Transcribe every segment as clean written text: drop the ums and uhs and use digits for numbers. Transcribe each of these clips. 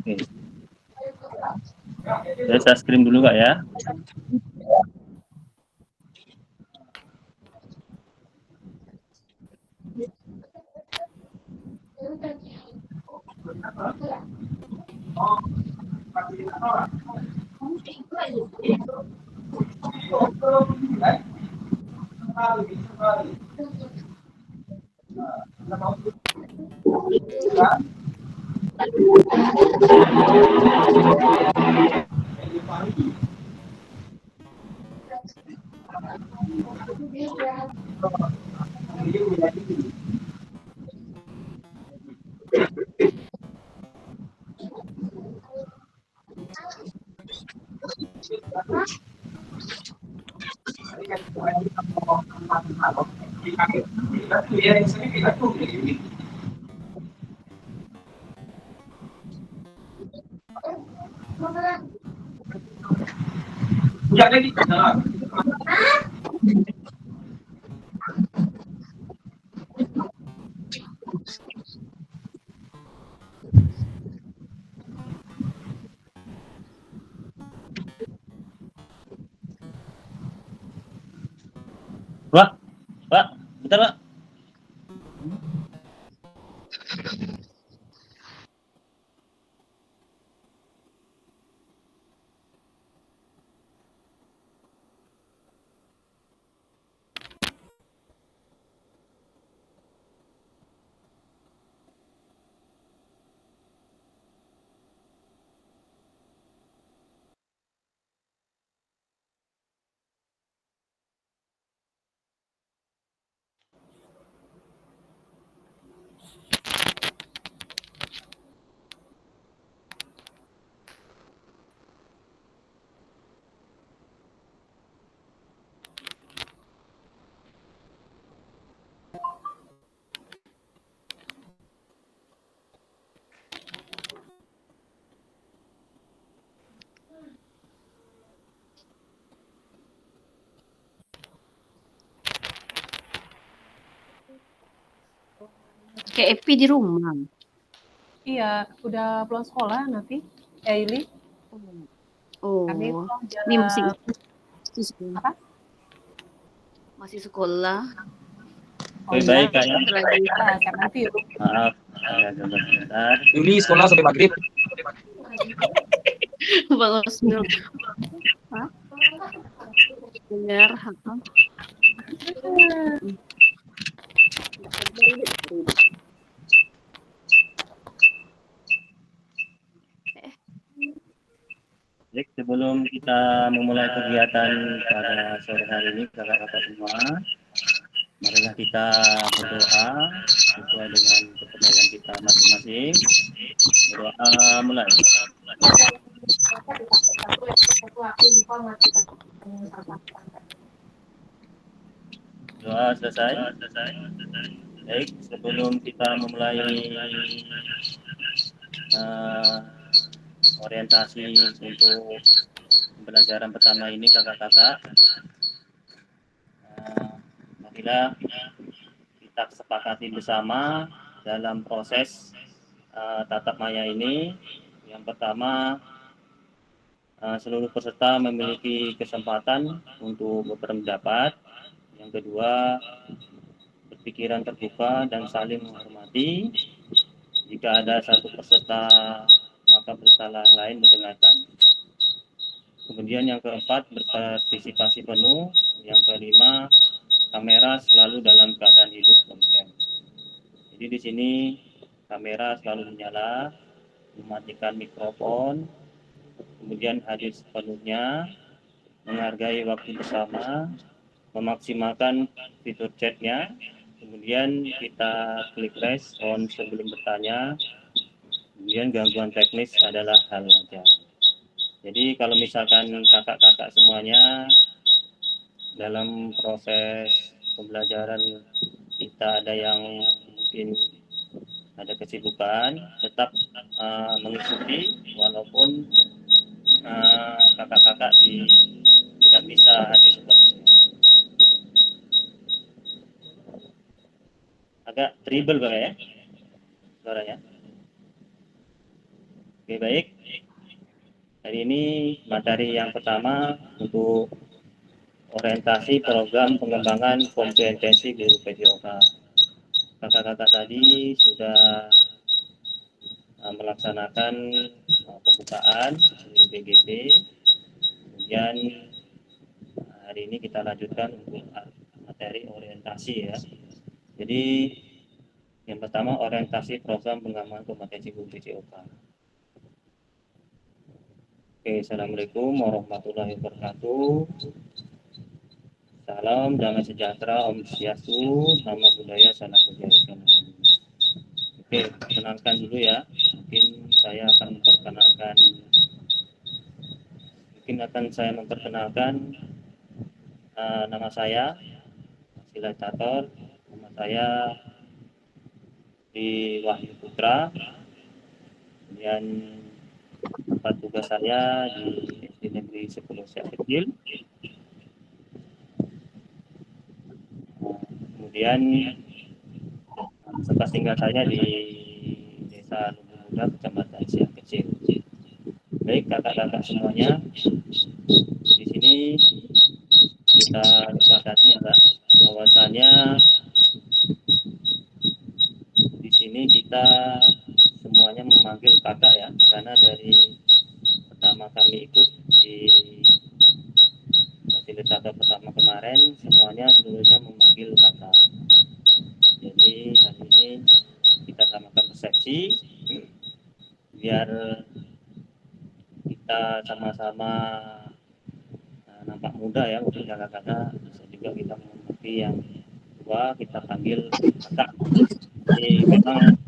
Oke. Saya screen dulu Kak ya. Pak, bentar Pak. Kayak Epi di rumah. Iya, udah pulang sekolah nanti, Aili. Oh, Kami ini masih sekolah. Apa? Masih sekolah. Oh, Baik Kak ya. nanti. Maaf, ada sebentar. Yuli sekolah sampai maghrib. Bagus dulu. Benar. Baik, sebelum kita memulai kegiatan pada sore hari ini, kakak-kakak semua, marilah kita berdoa sesuai dengan kepercayaan kita masing-masing. Berdoa mulai. Doa selesai. Baik, sebelum kita memulai orientasi untuk pembelajaran pertama ini kakak-kakak, marilah kita sepakati bersama dalam proses tatap maya ini. Yang pertama, seluruh peserta memiliki kesempatan untuk berpendapat. Yang kedua, berpikiran terbuka dan saling menghormati. Jika ada satu peserta, maka peserta yang lain mendengarkan. Kemudian yang keempat, berpartisipasi penuh. Yang kelima, kamera selalu dalam keadaan hidup kemudian. Jadi di sini kamera selalu menyala, mematikan mikrofon, kemudian hadir sepenuhnya, menghargai waktu bersama, memaksimalkan fitur chatnya, kemudian kita klik respon sebelum bertanya, kemudian gangguan teknis adalah hal wajar. Jadi kalau misalkan kakak-kakak semuanya dalam proses pembelajaran kita ada yang mungkin ada kesibukan, tetap mengikuti walaupun kakak-kakak tidak bisa hadir seperti ini. Agak dribble Pak ya suaranya. Oke, baik. Hari ini materi yang pertama untuk orientasi program pengembangan kompetensi guru PJOK. Kakak-kakak tadi sudah melaksanakan pembukaan di BGP. Kemudian hari ini kita lanjutkan untuk materi orientasi ya. Jadi yang pertama orientasi program pengembangan kompetensi guru PJOK. Oke, assalamualaikum warahmatullahi wabarakatuh. Salam damai sejahtera, Om Swastiastu, nama budaya, salam kebajikan. Oke, perkenalkan dulu ya. Mungkin saya akan memperkenalkan nama saya Sila Cator, nama saya di Wahyu Putra. Kemudian tempat tugas saya di SD Negeri 10 Siak Kecil. Kemudian tempat tinggal saya di Desa Lubu Muda, Kecamatan Siak Kecil. Baik kakak-kakak semuanya, di sini kita sepakati ya Kak, bahwasanya di sini kita semuanya memanggil kakak ya, karena dari pertama kami ikut di fasilitator pertama kemarin semuanya seluruhnya memanggil kakak. Jadi hari ini kita samakan persepsi biar kita sama-sama nampak muda ya untuk kakak-kakak, bisa juga kita menghormati yang tua kita panggil kakak. Jadi memang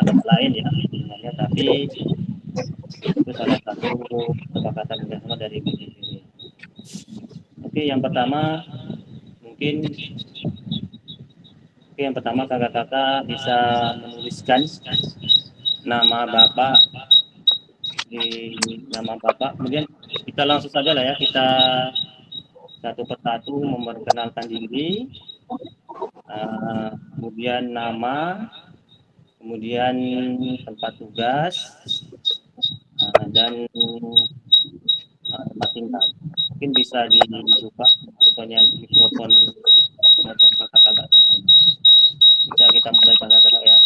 ada lain ya sebenarnya, tapi itu salah satu kesepakatan bersama dari BGP. Oke, yang pertama mungkin kakak-kakak bisa menuliskan nama bapak di nama bapak, kemudian kita langsung saja lah ya, kita satu persatu memperkenalkan diri, kemudian nama, kemudian tempat tugas, dan tempat tinggal. Mungkin bisa dibuka rupanya mikrofon kakak-kakak semuanya. Bisa kita mulai kakak-kakak ya.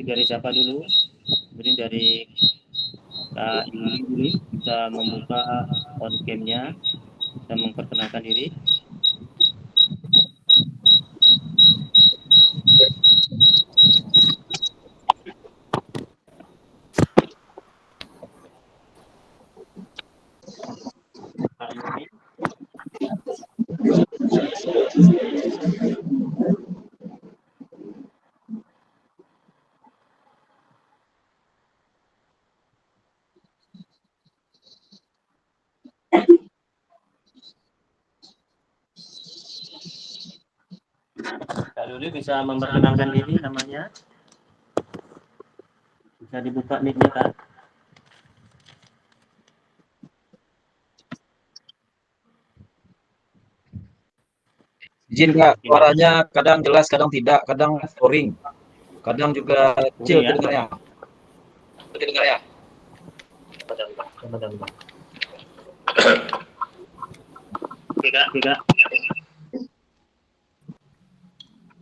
Dari siapa dulu? Kemudian dari Kak Yuli bisa membuka on cam-nya dan memperkenalkan diri. Kak Yuli. Kak Yuli bisa memperkenalkan diri namanya. Bisa dibuka mic-nya Kak. Izin Kak, suaranya kadang jelas, kadang tidak, kadang scoring, kadang juga kecil ya? kedengarannya. Tidak.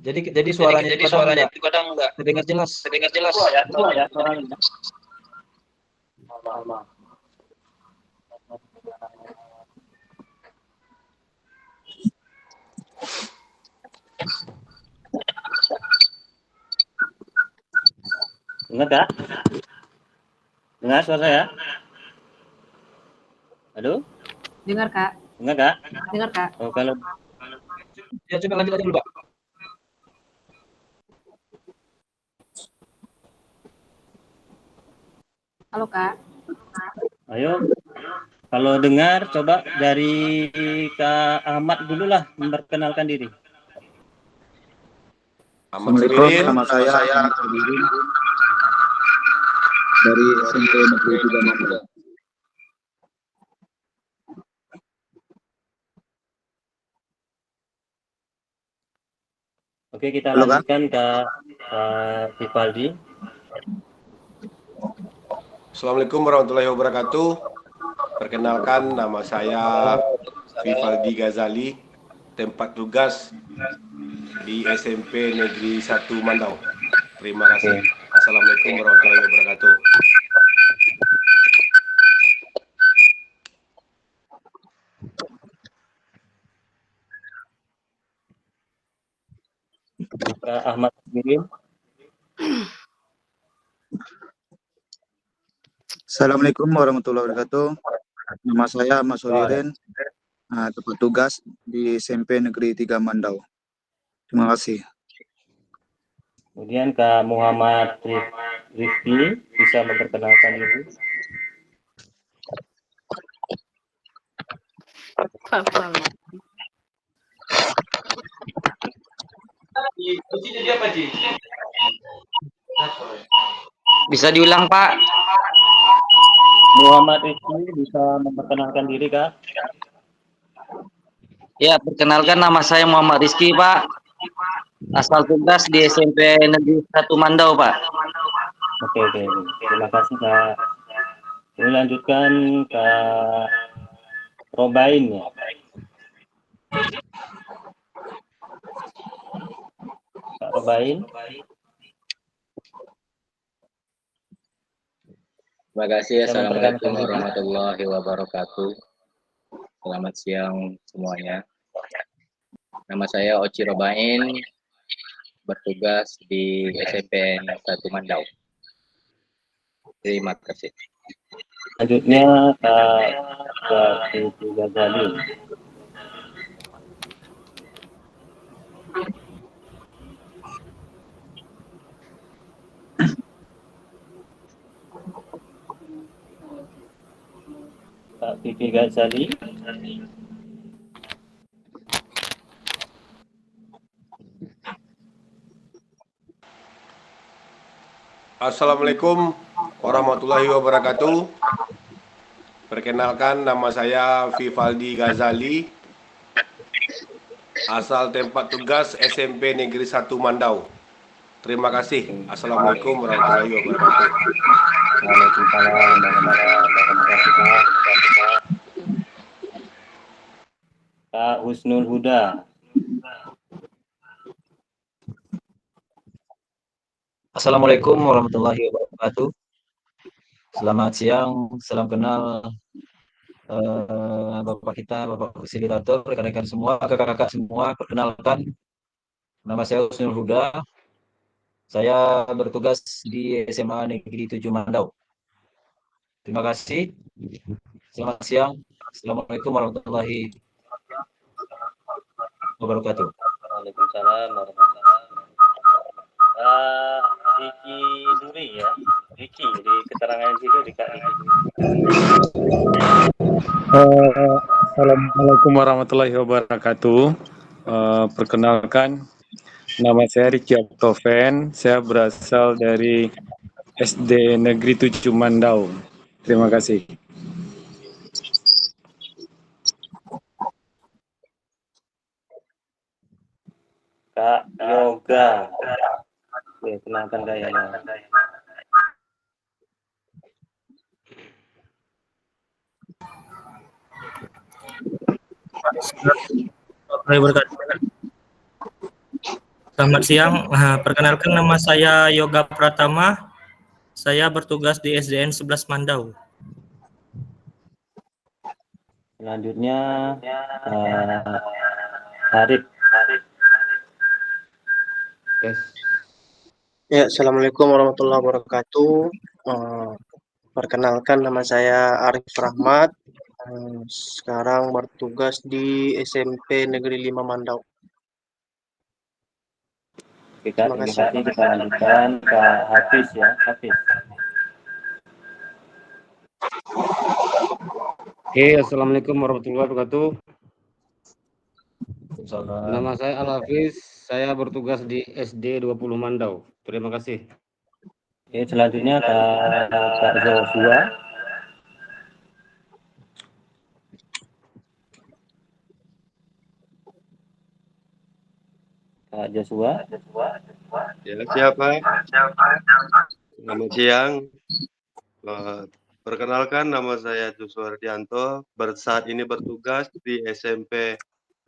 Jadi suaranya itu kadang enggak terdengar jelas. Oh ya, suaranya. Maaf. Dengar Kak? Dengar suara saya? Halo? Dengar Kak. Dengar Kak? Dengar Kak. Oh, kalau Ya coba lanjut aja dulu Pak. Halo Kak. ayo, kalau dengar coba dari Kak Ahmad dulu lah memperkenalkan diri. Assalamualaikum, nama saya Ahmad Subirin dari SMP Negeri 3 Manda. Oke, kita Halo, Kak. lanjutkan ke Vivaldi. Assalamualaikum warahmatullahi wabarakatuh. Perkenalkan, nama saya Vivaldi Ghazali, tempat tugas di SMP Negeri 1 Mandau. Terima kasih. Assalamualaikum warahmatullahi wabarakatuh. Kak Ahmad Mirin. Assalamualaikum warahmatullahi wabarakatuh. Nama saya Mas Solirin, tempat tugas di SMP Negeri 3 Mandau. Terima kasih. Kemudian Kak Muhammad Rifki bisa memperkenalkan diri. Bisa diulang, Pak? Muhammad Rifki bisa memperkenalkan diri, Kak. Ya, perkenalkan nama saya Muhammad Rizky, Pak. Asal tugas di SMP Negeri 1 Mandau, Pak. Oke. Terima kasih, Kak. Ini lanjutkan Kak Robain ya. Kak Robain. Terima kasih. Assalamualaikum warahmatullahi wabarakatuh. Selamat siang semuanya. Nama saya Oci Robain, bertugas di SMP 1 Mandau. Terima kasih. Selanjutnya Kak Siti Ghazali. Kak Siti Ghazali. Assalamualaikum warahmatullahi wabarakatuh. Perkenalkan, nama saya Vivaldi Ghazali, asal tempat tugas SMP Negeri 1 Mandau. Terima kasih. Assalamualaikum warahmatullahi wabarakatuh. Waalaikumsalam warahmatullahi wabarakatuh. Kak Husnul Huda. Assalamualaikum warahmatullahi wabarakatuh. Selamat siang, salam kenal Bapak kita, Bapak Fasilitator, rekan-rekan semua, kakak-kakak semua. Perkenalkan, nama saya Husnul Huda. Saya bertugas di SMA Negeri 7 Mandau. Terima kasih. Selamat siang. Assalamualaikum warahmatullahi wabarakatuh. Waalaikumsalam warahmatullahi wabarakatuh. Riki Duri ya. Riki, di keterangan situ di Kak Riki. Assalamualaikum warahmatullahi wabarakatuh. Perkenalkan, nama saya Riki Oktoven. Saya berasal dari SD Negeri 7 Mandau. Terima kasih. Kak Yoga. Oke, kenalkan Kak Yoga. Selamat siang, perkenalkan nama saya Yoga Pratama. Saya bertugas di SDN 11 Mandau. Selanjutnya Arif. Ya, Assalamualaikum warahmatullahi wabarakatuh. Perkenalkan, nama saya Arif Rahmat. Sekarang bertugas di SMP Negeri 5 Mandau. Oke, Kak, terima kasih. Kita lanjutkan Kak Hafiz ya, Hafiz. Oke, Assalamualaikum warahmatullahi wabarakatuh. Nama saya Al-Hafiz, saya bertugas di SD 20 Mandau. Terima kasih. Oke, selanjutnya Kak Joshua. Kak Pak Joshua. Ya, siapa? Selamat siang. Perkenalkan, nama saya Joshua Ardianto. Saat ini bertugas di SMP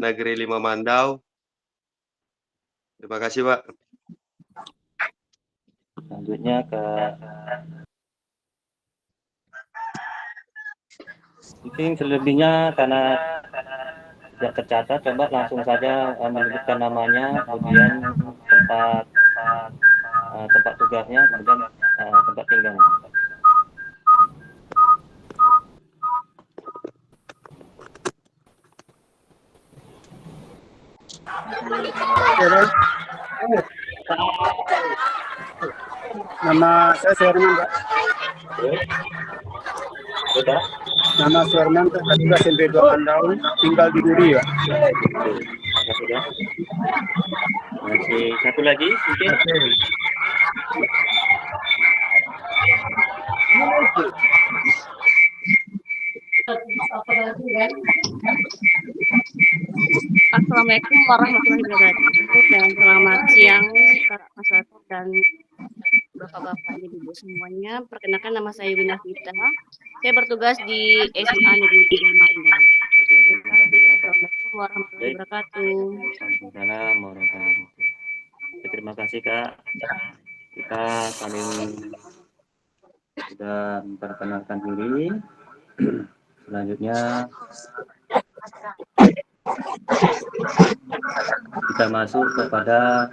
Negeri 5 Mandau. Terima kasih, Pak. Selanjutnya ke mungkin selebihnya karena tidak tercatat, coba langsung saja menyebutkan namanya, kemudian tempat tugasnya, kemudian tempat tinggalnya. Nama saya Suherman, Pak. Nama Suherman, ketua SMP 2 Mandau, tinggal di Duri, Pak. Masih satu lagi mungkin. Assalamualaikum warahmatullahi wabarakatuh dan selamat siang para masyarakat dan bapak-bapak dan ibu semuanya. Perkenalkan, nama saya Wina Vita. Saya bertugas di SMA Negeri 3 Mandau. Assalamualaikum warahmatullahi wabarakatuh. Waalaikumsalam warahmatullahi wabarakatuh. Terima kasih Kak. Kita saling sudah memperkenalkan diri. Selanjutnya kita masuk kepada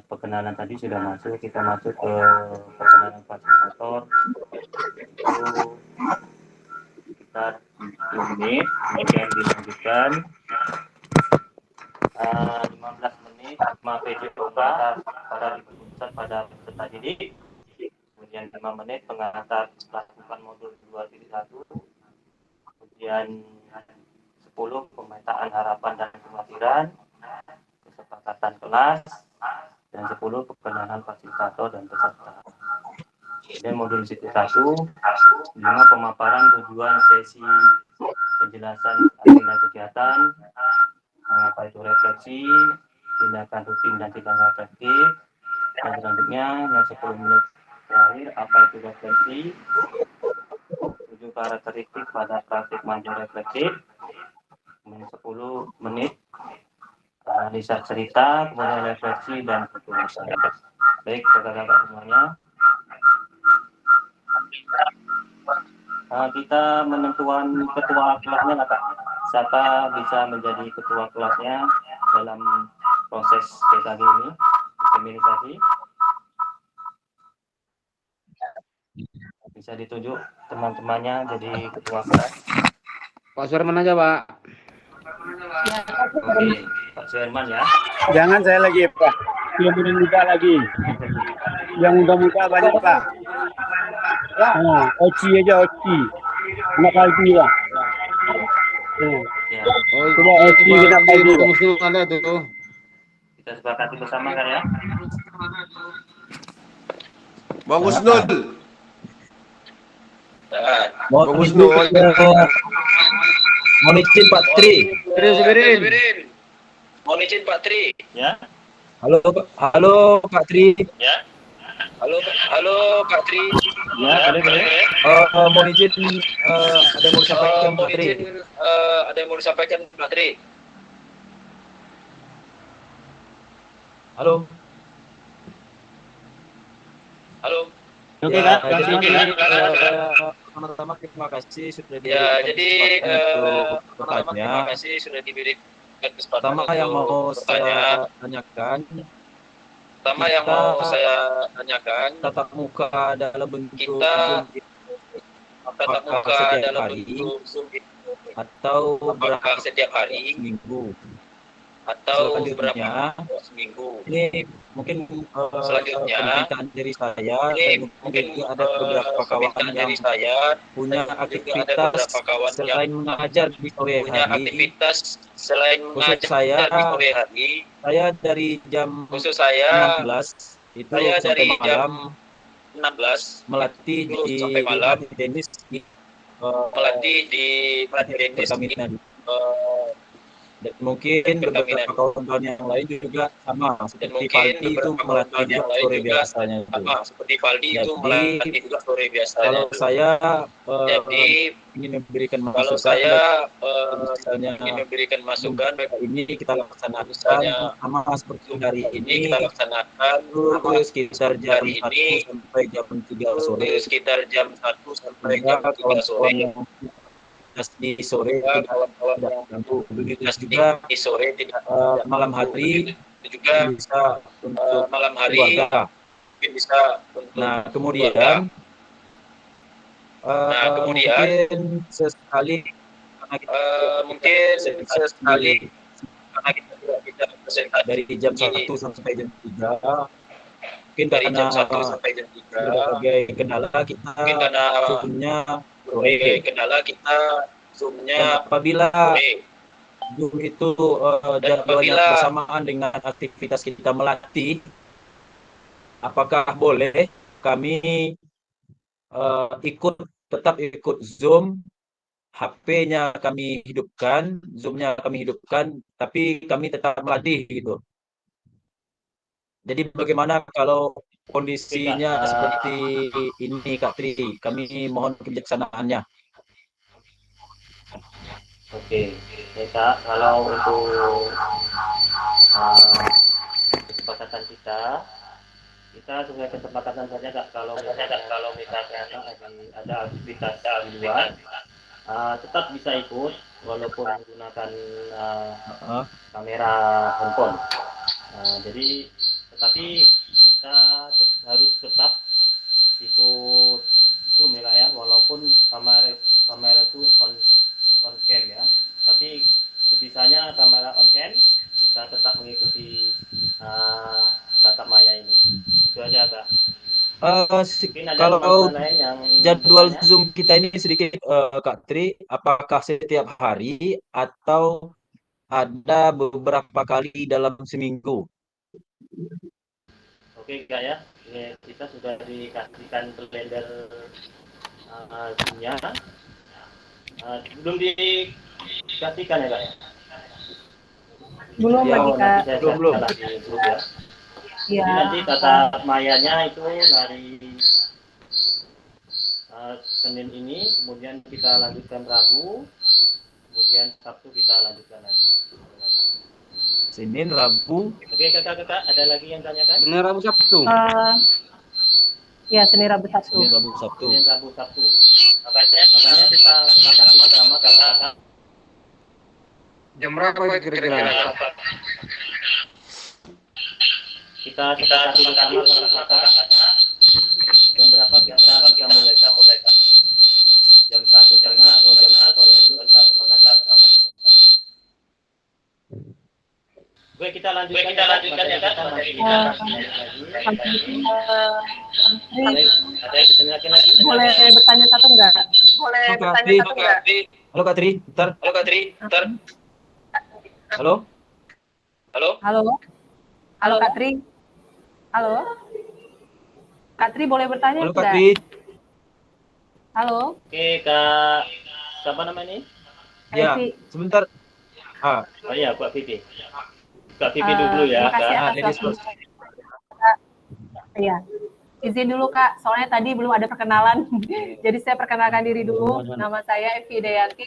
perkenalan. Tadi sudah masuk, kita masuk ke perkenalan fasilitator. Itu sekitar 10 menit, kemudian dilanjutkan 15 menit PJOK pada diperlukan pada peserta didik, kemudian 5 menit pengantar melakukan modul 2.1, kemudian 10 pemetaan harapan dan kekhawatiran, kesepakatan kelas, dan 10 perkenalan fasilitator dan peserta. Kemudian modul situ 1, 5 pemaparan tujuan sesi penjelasan agenda kegiatan, apa itu refleksi, tindakan rutin dan tindakan efektif, dan selanjutnya yang 10 menit terakhir apa itu refleksi, 7 karakteristik pada praktik mandiri refleksif, kemudian 10 menit analisa cerita, kemudian refleksi dan penulisan. Baik, kakak-kakak semuanya. Kita menentukan ketua kelasnya, Kak. Siapa bisa menjadi ketua kelasnya dalam proses PKG ini, komunikasi? Bisa ditunjuk teman-temannya jadi ketua kelas. Pak Suherman aja, Pak. Oke, Pak Suherman ya. Jangan saya lagi, Pak. Yang muda lagi. Yang muda banyak, Pak. Nah, Oci aja, Oci. Enak lagi, Pak. Oh, coba Oci kita lagi. Ada tuh. Kita sepakati bersama kan ya. Bagus Nul. Bagus Nul. Mohon izin Pak Tri. Mohon izin Pak Tri. Ya. Halo Pak Tri. Ya. Halo Pak Tri. Ya, boleh. Mohon izin ada yang mau disampaikan Pak Tri. Ada yang mau disampaikan Pak Tri. Halo. Oke, Ya, Kak. Pertama terima kasih sudah terima kasih sudah diberikan kesempatan. Pertama yang mau saya tanyakan, tatap muka dalam bentuk Zoom atau berapa setiap hari seminggu? atau Selanjutnya, ini mungkin permintaan dari saya, mungkin ada beberapa kawan yang punya aktivitas selain mengajar di sore hari. Khusus saya dari jam 16 itu sampai malam melatih di tenis melatih di Rintis perkaminan. Dan mungkin beberapa kawan-kawan yang lain juga sama, seperti Paldi itu melatih juga sore biasanya itu. sama seperti Valdi itu Jadi melatih juga sore biasanya. kalau saya Jadi ingin memberikan kalau masukan, saya misalnya ingin memberikan masukan, ini kita laksanakan misalnya sama seperti hari ini ini kita laksanakan itu sekitar jam hari 1 ini sampai jam 3 sore. sekitar jam 1 sampai Sehingga jam 3 sore. kawan-kawan yang di sore tidak Kawan-kawan tidak yang ganggu. Begitu juga di sore tidak malam hari itu juga bisa untuk malam hari keluarga. mungkin bisa untuk Nah, keluarga. kemudian kemudian mungkin sesekali karena kita mungkin sesekali karena kita tidak bisa presentasi dari jam 1 sampai jam 3 mungkin dari karena jam 1 sampai jam 3 berbagai kendala kita mungkin karena Zoom-nya berbagai sore. kendala kita Zoom-nya Dan apabila sore. Zoom itu Dan jadwalnya apabila bersamaan dengan aktivitas kita melatih, apakah boleh kami tetap ikut Zoom, HP-nya kami hidupkan, Zoom-nya kami hidupkan, tapi kami tetap melatih gitu. Jadi bagaimana kalau kondisinya seperti ini Kak Tri? Kami mohon kebijaksanaannya. Oke, ya Kak, kalau untuk kesepakatan kita sesuai kesepakatan saja Kak. Kalau misalnya ada aktivitas di luar, tetap bisa ikut walaupun menggunakan kamera handphone. Jadi, tetapi kita harus tetap ikut Zoom ya Kak ya, walaupun kamera itu on cam ya, tapi sebisanya kamera on cam kita tetap mengikuti tatap maya ini. Itu aja Kak. Kalau lain yang jadwal bertanya? Zoom kita ini sedikit Kak Tri, apakah setiap hari atau ada beberapa kali dalam seminggu? Oke Kak ya, kita sudah dikasihkan kalender Zoom-nya. Belum dikasihkan ya Kak ya? Belum lagi Kak. Belum. Di grup ya. Iya. Jadi nanti tatap mayanya itu dari Senin ini, kemudian kita lanjutkan Rabu, kemudian Sabtu kita lanjutkan lagi. Senin, Rabu. Oke kakak-kakak, ada lagi yang tanyakan? Senin, Rabu, Sabtu. Ya, Senin, Rabu, Sabtu. Senin, Rabu, Sabtu. Senin, Rabu, Sabtu. Makanya kita sepakati bersama kakak-kakak. Jam berapa itu kira-kira? Kita sepakati bersama kakak-kakak. Jam berapa kita bisa mulai? Jam 1:30 atau jam 1 kita sepakati bersama. Oke, kita lanjutkan ya Kak. Ada yang ditanyakan lagi? Boleh bertanya satu enggak? Halo Kak Tri, bentar. Halo. Halo Kak Tri. Halo. Kak Tri boleh bertanya Halo enggak? Kak Tri. Halo. Oke Kak, siapa namanya? Ya, sebentar. Oh iya, Kak Vivi. Kak Vivi dulu ya, Kak. Iya. Izin dulu Kak, soalnya tadi belum ada perkenalan. Jadi saya perkenalkan diri dulu. Nama saya Evi Dayanti.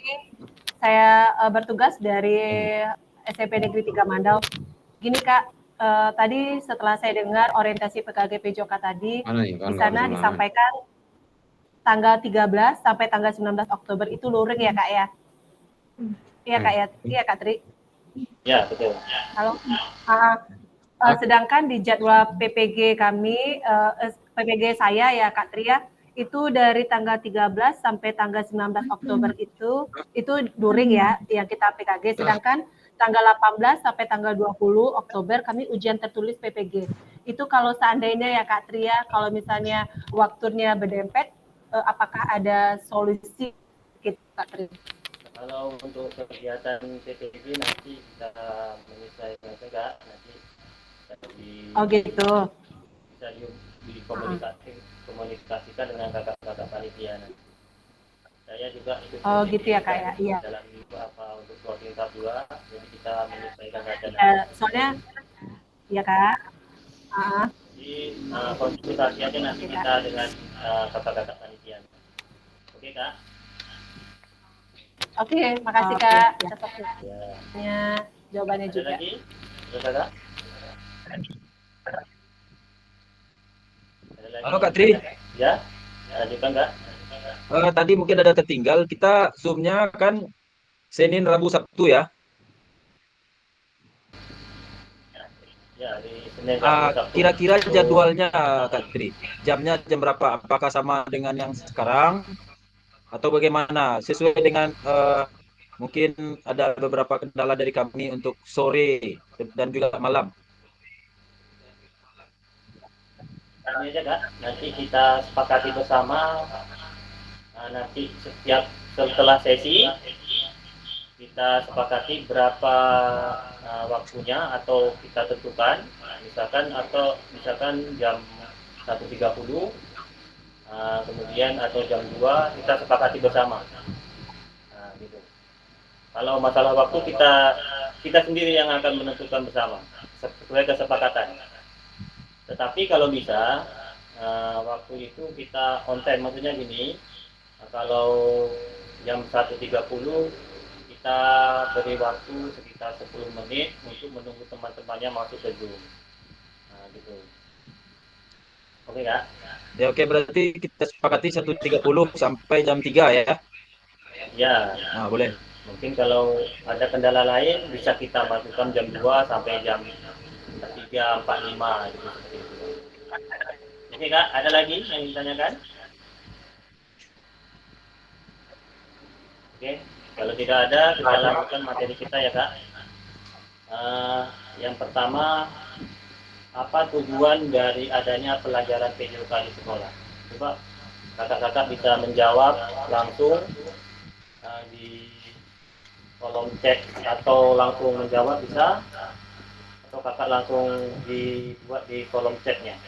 Saya bertugas dari SMP Negeri 3 Mandau. Gini Kak, tadi setelah saya dengar orientasi PKGP Joka tadi, di sana disampaikan tanggal 13 sampai tanggal 19 Oktober itu luring ya Kak ya? Iya Kak ya? Iya Kak Tri? Ya, betul. Halo. Sedangkan di jadwal PPG kami, PPG saya ya Kak Tri ya, itu dari tanggal 13 sampai tanggal 19 Oktober itu luring ya yang kita PKG, sedangkan tanggal 18 sampai tanggal 20 Oktober kami ujian tertulis PPG. Itu kalau seandainya ya Kak Tri ya, kalau misalnya waktunya berdempet, apakah ada solusi gitu Kak Tri? Kalau untuk kegiatan PPG nanti kita menyesuaikan juga nanti gitu. Bisa dikomunikasikan dengan kakak-kakak panitia nanti. Saya juga ikut Oh gitu ya Kak ya. Iya. dalam untuk suatu tingkat 2, jadi kita menyesuaikan saja. Soalnya ya Kak. Jadi konsultasi aja nanti kita dengan kakak-kakak panitia. Oke Kak. Oke, makasih Kak atas waktunya, jawabannya Ada juga. lagi? Ada Kak? Halo Kak Tri. Ya, lanjutkan Kak. Tadi mungkin ada tertinggal. Kita Zoom-nya kan Senin, Rabu, Sabtu ya. Ya, di Senin, Rabu, Sabtu. Kira-kira jadwalnya Kak Tri, jamnya jam berapa? Apakah sama dengan yang sekarang atau bagaimana? Sesuai dengan mungkin ada beberapa kendala dari kami untuk sore dan juga malam. Ini aja Kak, nanti kita sepakati bersama. Nanti setiap setelah sesi kita sepakati berapa waktunya atau kita tentukan, misalkan jam 1.30, kemudian atau jam 2 kita sepakati bersama. Gitu. Kalau masalah waktu kita sendiri yang akan menentukan bersama sesuai kesepakatan. Tetapi kalau bisa waktu itu kita on time, maksudnya gini, kalau jam 1.30 kita beri waktu sekitar 10 menit untuk menunggu teman-temannya masuk ke Zoom. Gitu. Oke Kak? Ya oke, berarti kita sepakati 1.30 sampai jam 3 ya. Ya. Boleh. Mungkin kalau ada kendala lain bisa kita masukkan jam 2 sampai jam 3.45 gitu. Oke Kak, ada lagi yang ditanyakan? Oke, kalau tidak ada kita lanjutkan materi kita ya Kak. Yang pertama, apa tujuan dari adanya pelajaran PJOK di sekolah? Coba kakak-kakak bisa menjawab langsung di kolom chat atau langsung menjawab bisa, atau kakak langsung dibuat di kolom chatnya.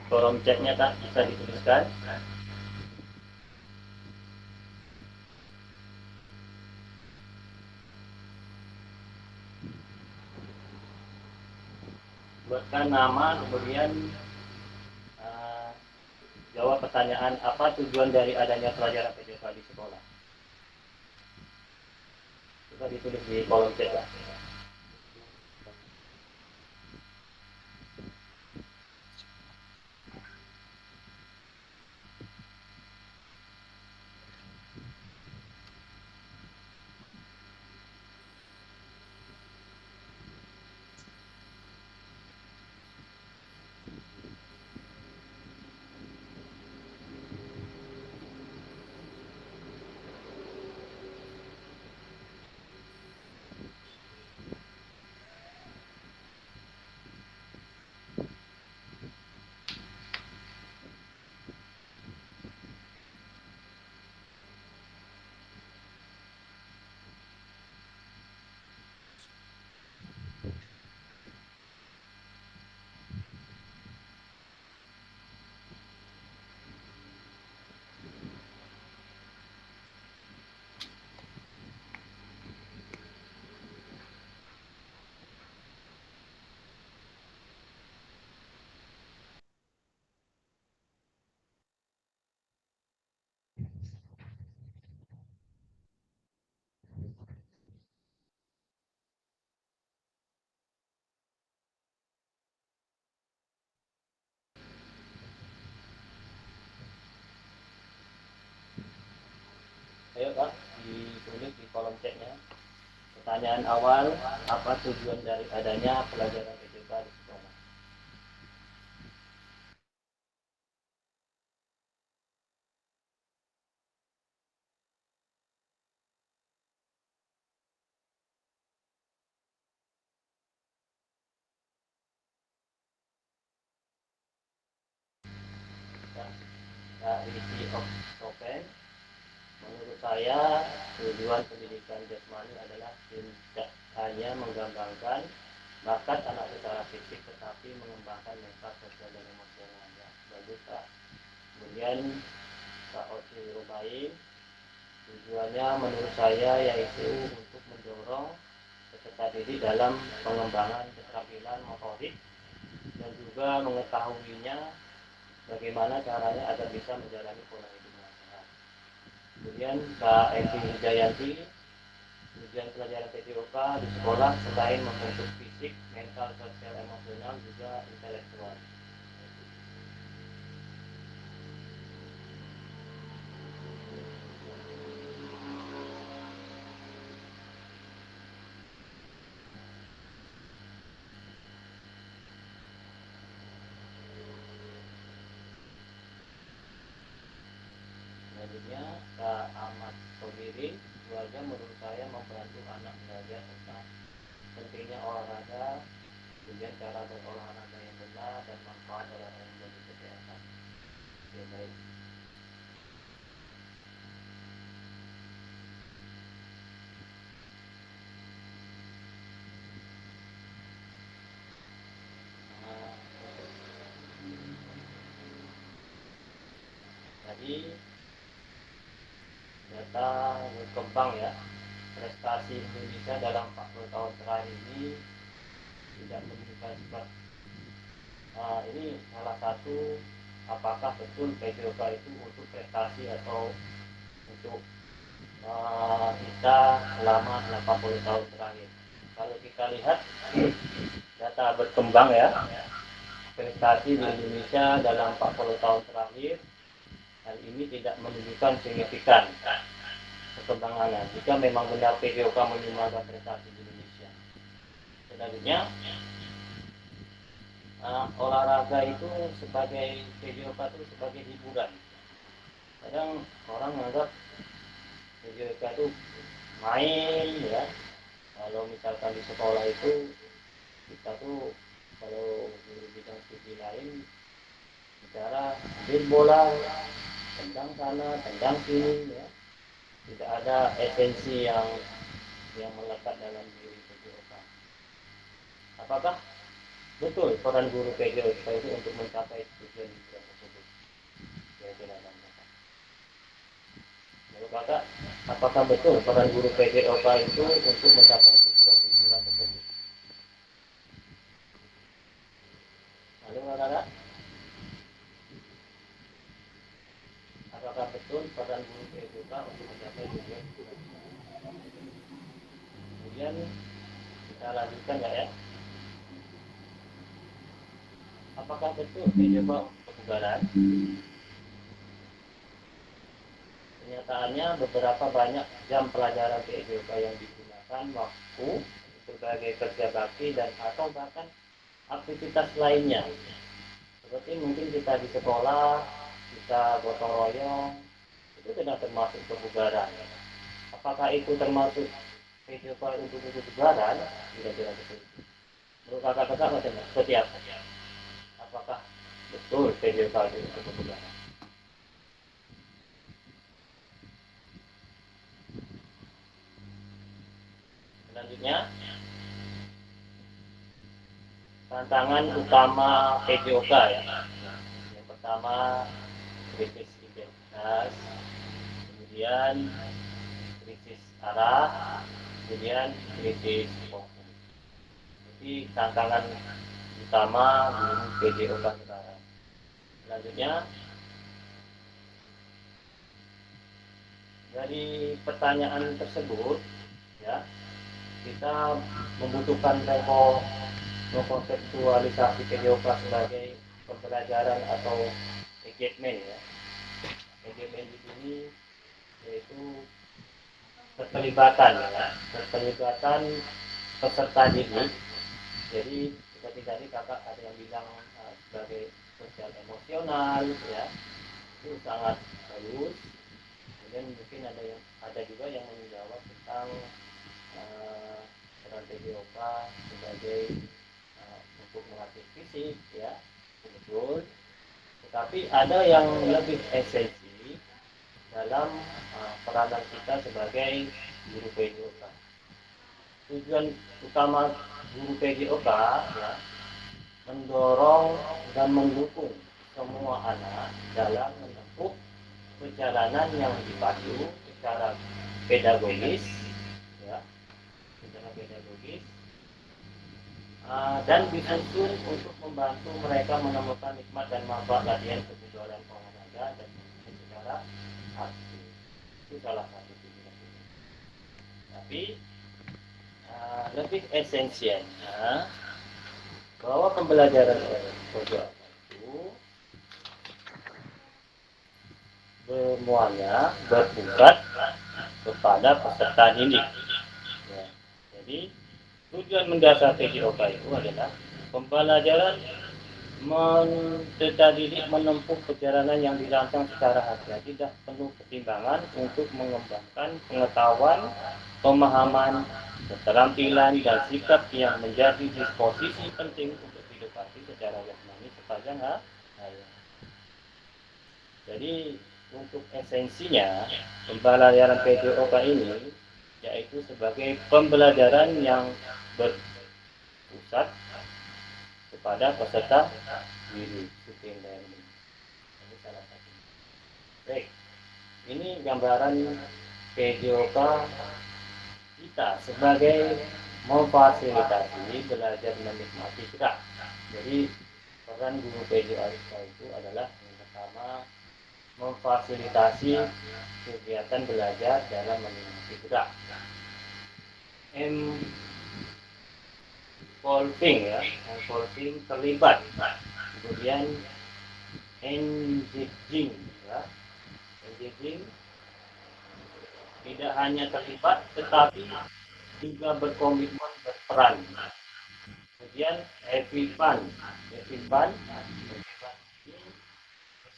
Kolom chatnya Kak bisa dituliskan. Buatkan nama, kemudian jawab pertanyaan apa tujuan dari adanya pelajaran PJOK di sekolah. Coba ditulis di kolom chat ya. Ayo Pak, ditulis di kolom chatnya. Pertanyaan awal, apa tujuan dari adanya pelajaran PJOK di sekolah? Riki Oktopen. Menurut saya tujuan pendidikan jasmani adalah tidak hanya menggembangkan bakat anak secara fisik, tetapi mengembangkan mental, sosial, dan emosionalnya. Bagus Kak. Kemudian Kak Oci Rubain, tujuannya menurut saya yaitu untuk mendorong peserta didik dalam pengembangan keterampilan motorik dan juga mengetahuinya bagaimana caranya agar bisa menjalani pola hidup yang sehat. Kemudian Kak Evi Wijayanti, tujuan pelajaran TPOK di sekolah selain membentuk fisik, mental, sosial, emosional juga intelektual. Selanjutnya Kak Ahmad Sobirin, keluarga menurut saya membantu anak belajar tentang pentingnya olahraga, kemudian cara berolahraga yang benar dan manfaat olahraga yang bagi kesehatan. Oke, baik. Tadi data berkembang ya, prestasi Indonesia dalam 40 tahun terakhir ini tidak menunjukkan sebab. Ini salah satu, apakah betul PJOK itu untuk prestasi atau untuk kita selama 80 tahun terakhir. Kalau kita lihat data berkembang ya, prestasi di Indonesia dalam 40 tahun terakhir hal ini tidak menunjukkan signifikan perkembangan jika memang benar PJOK menyumbangkan prestasi di Indonesia. Selanjutnya, olahraga itu sebagai PJOK itu sebagai hiburan. Kadang orang menganggap PJOK itu main ya. Kalau misalkan di sekolah itu kita tuh kalau di bidang studi lain bicara ambil bola, tendang sana, tendang sini ya. Tidak ada esensi yang melekat dalam diri PJOK. Apakah betul peran guru PJOK itu untuk mencapai tujuan tersebut? Kira-kira menurut Kakak, apakah betul peran guru PJOK itu untuk mencapai tujuan hiburan tersebut? Halo Kakak, apakah betul peran guru PJOK untuk mencapai tujuan hiburan? Kemudian kita lanjutkan nggak ya? Apakah betul PJOK kebugaran? Kenyataannya beberapa banyak jam pelajaran PJOK yang digunakan waktu berbagai kerja bakti dan atau bahkan aktivitas lainnya. Seperti mungkin kita di sekolah, kita gotong royong, itu tidak termasuk kebugaran. Apakah itu termasuk PJOK untuk kebugaran? Tidak betul. Menurut kakak-kakak macam seperti apa? Apakah betul PJOK itu untuk kebugaran? Selanjutnya, tantangan utama PJOK ya. Yang pertama, krisis identitas, kemudian krisis arah, kemudian krisis fokus. Jadi tantangan utama guru PJOK sekarang. Selanjutnya, dari pertanyaan tersebut ya, kita membutuhkan mengkonseptualisasi PJOK sebagai pembelajaran atau engagement ya. Engagement di sini yaitu keterlibatan ya, keterlibatan peserta didik. Jadi seperti tadi kakak ada yang bilang sebagai sosial emosional ya, itu sangat bagus. Kemudian mungkin ada juga yang menjawab tentang peran PJOK sebagai untuk melatih fisik ya, betul. Tetapi ada yang lebih esensi dalam peranan kita sebagai guru PJOK. Tujuan utama guru PJOK ya, mendorong dan mendukung semua anak dalam menempuh perjalanan yang dipacu secara pedagogis, ya, secara pedagogis, dan disusun untuk membantu mereka menemukan nikmat dan manfaat latihan kebugaran olahraga dan secara aktif. Itu salah satu tujuan. Tapi lebih esensialnya bahwa pembelajaran PJOK itu semuanya berpusat kepada peserta didik. Ya. Jadi tujuan mendasar PJOK itu adalah pembelajaran peserta didik menempuh perjalanan yang dirancang secara hati-hati dan penuh pertimbangan untuk mengembangkan pengetahuan, pemahaman, keterampilan dan sikap yang menjadi disposisi penting untuk edukasi secara jasmani sepanjang hayat. Jadi untuk esensinya pembelajaran PJOK ini yaitu sebagai pembelajaran yang berpusat kepada peserta didik. Ini salah satu. Baik, ini gambaran PJOK kita sebagai memfasilitasi belajar menikmati gerak. Jadi peran guru PJOK itu adalah yang pertama memfasilitasi kegiatan belajar dalam menikmati gerak. Involving terlibat, kemudian engaging, ya. Engaging tidak hanya terlibat tetapi juga berkomitmen berperan. Kemudian having fun,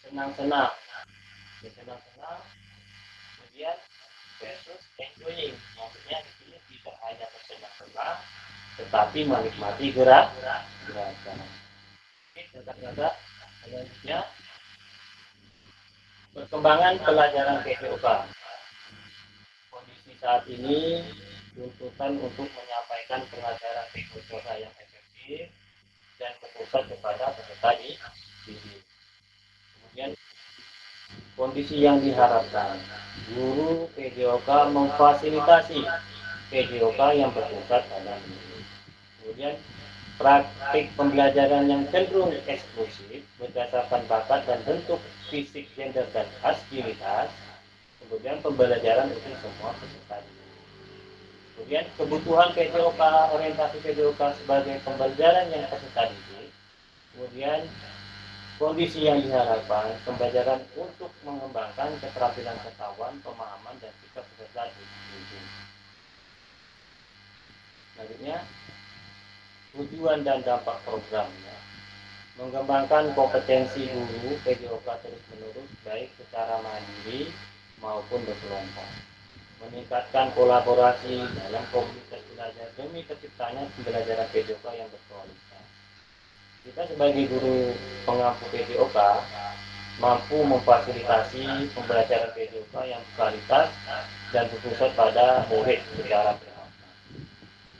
senang-senang, kemudian versus enjoying, maksudnya di sini tidak hanya bersenang-senang tetapi menikmati gerakan. Kata-kata selanjutnya perkembangan pelajaran PJOK. Kondisi saat ini tuntutan untuk menyampaikan pengajaran PJOK yang efektif dan berpusat kepada peserta didik. Kemudian kondisi yang diharapkan, guru PJOK memfasilitasi PJOK yang berpusat pada didik. Kemudian praktik pembelajaran yang cenderung eksklusif berdasarkan bakat dan bentuk fisik, gender dan askilitas. Kemudian pembelajaran untuk semua peserta didik. Kemudian kebutuhan PJOK, orientasi PJOK sebagai pembelajaran yang peserta didik. Kemudian kondisi yang diharapkan, pembelajaran untuk mengembangkan keterampilan pengetahuan, pemahaman dan sikap peserta didik. Selanjutnya tujuan dan dampak programnya, mengembangkan kompetensi guru PJOK terus-menerus baik secara mandiri maupun berkelompok, meningkatkan kolaborasi dalam komunitas belajar demi terciptanya pembelajaran PJOK yang berkualitas. Kita sebagai guru pengampu PJOK mampu memfasilitasi pembelajaran PJOK yang berkualitas dan berpusat pada murid secara bermakna.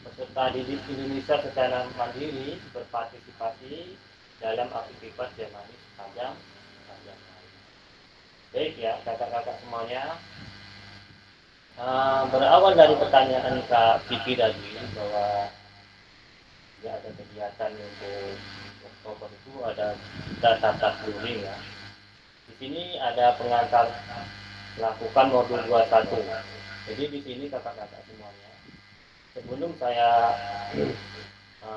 Peserta didik Indonesia secara mandiri berpartisipasi dalam aktivitas jasmani sepanjang hari. Baik ya, kakak-kakak semuanya. Berawal dari pertanyaan Kak Vicky tadi bahwa ya ada kegiatan untuk Oktober itu ada tatap luring ya. Di sini ada pengantar lakukan modul 21. Jadi di sini kakak-kakak semuanya, sebelum saya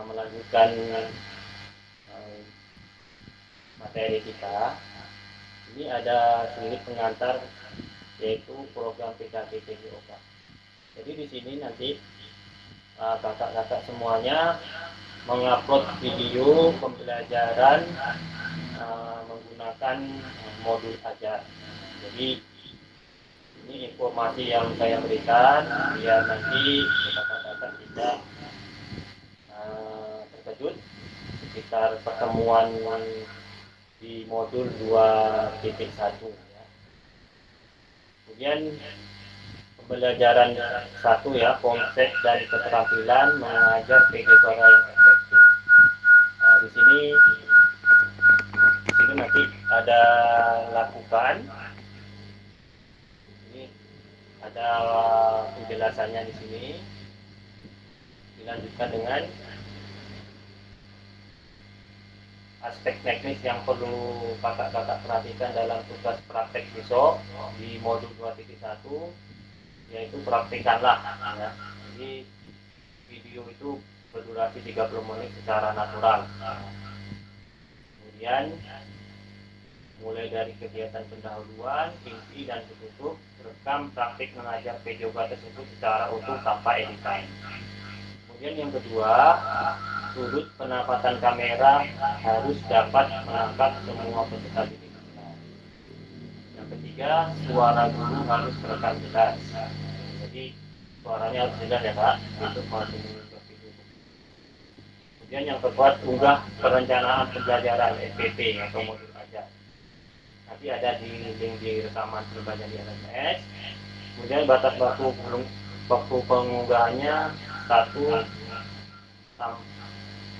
melanjutkan materi kita, ini ada sedikit pengantar yaitu program PKP PJOK. Jadi di sini nanti kakak-kakak semuanya mengupload video pembelajaran menggunakan modul ajar. Jadi ini informasi yang saya berikan biar nanti kakak-kakak tidak terkejut sekitar pertemuan di modul 2.1 ya. Kemudian pembelajaran 1 ya, konsep dan keterampilan mengajar PJ suara yang efektif. Nah, di sini nanti ada lakukan. Ini ada penjelasannya di sini. Dilanjutkan dengan aspek teknis yang perlu kakak-kakak perhatikan dalam tugas praktek besok di modul 2.1, yaitu praktikanlah ya. Jadi video itu berdurasi 30 menit secara natural. Kemudian mulai dari kegiatan pendahuluan, inti dan penutup, rekam praktik mengajar PJOK tersebut secara utuh tanpa editan. Kemudian yang kedua, sudut penempatan kamera harus dapat menangkap semua peserta didik. Yang ketiga, suara guru harus terekam jelas. Jadi suaranya harus jelas ya Kak, untuk masuk ke video. Kemudian yang keempat, unggah perencanaan pembelajaran SPP atau modul ajar. Nanti ada di link di rekaman pribadi di LMS. Kemudian batas waktu pengunggahannya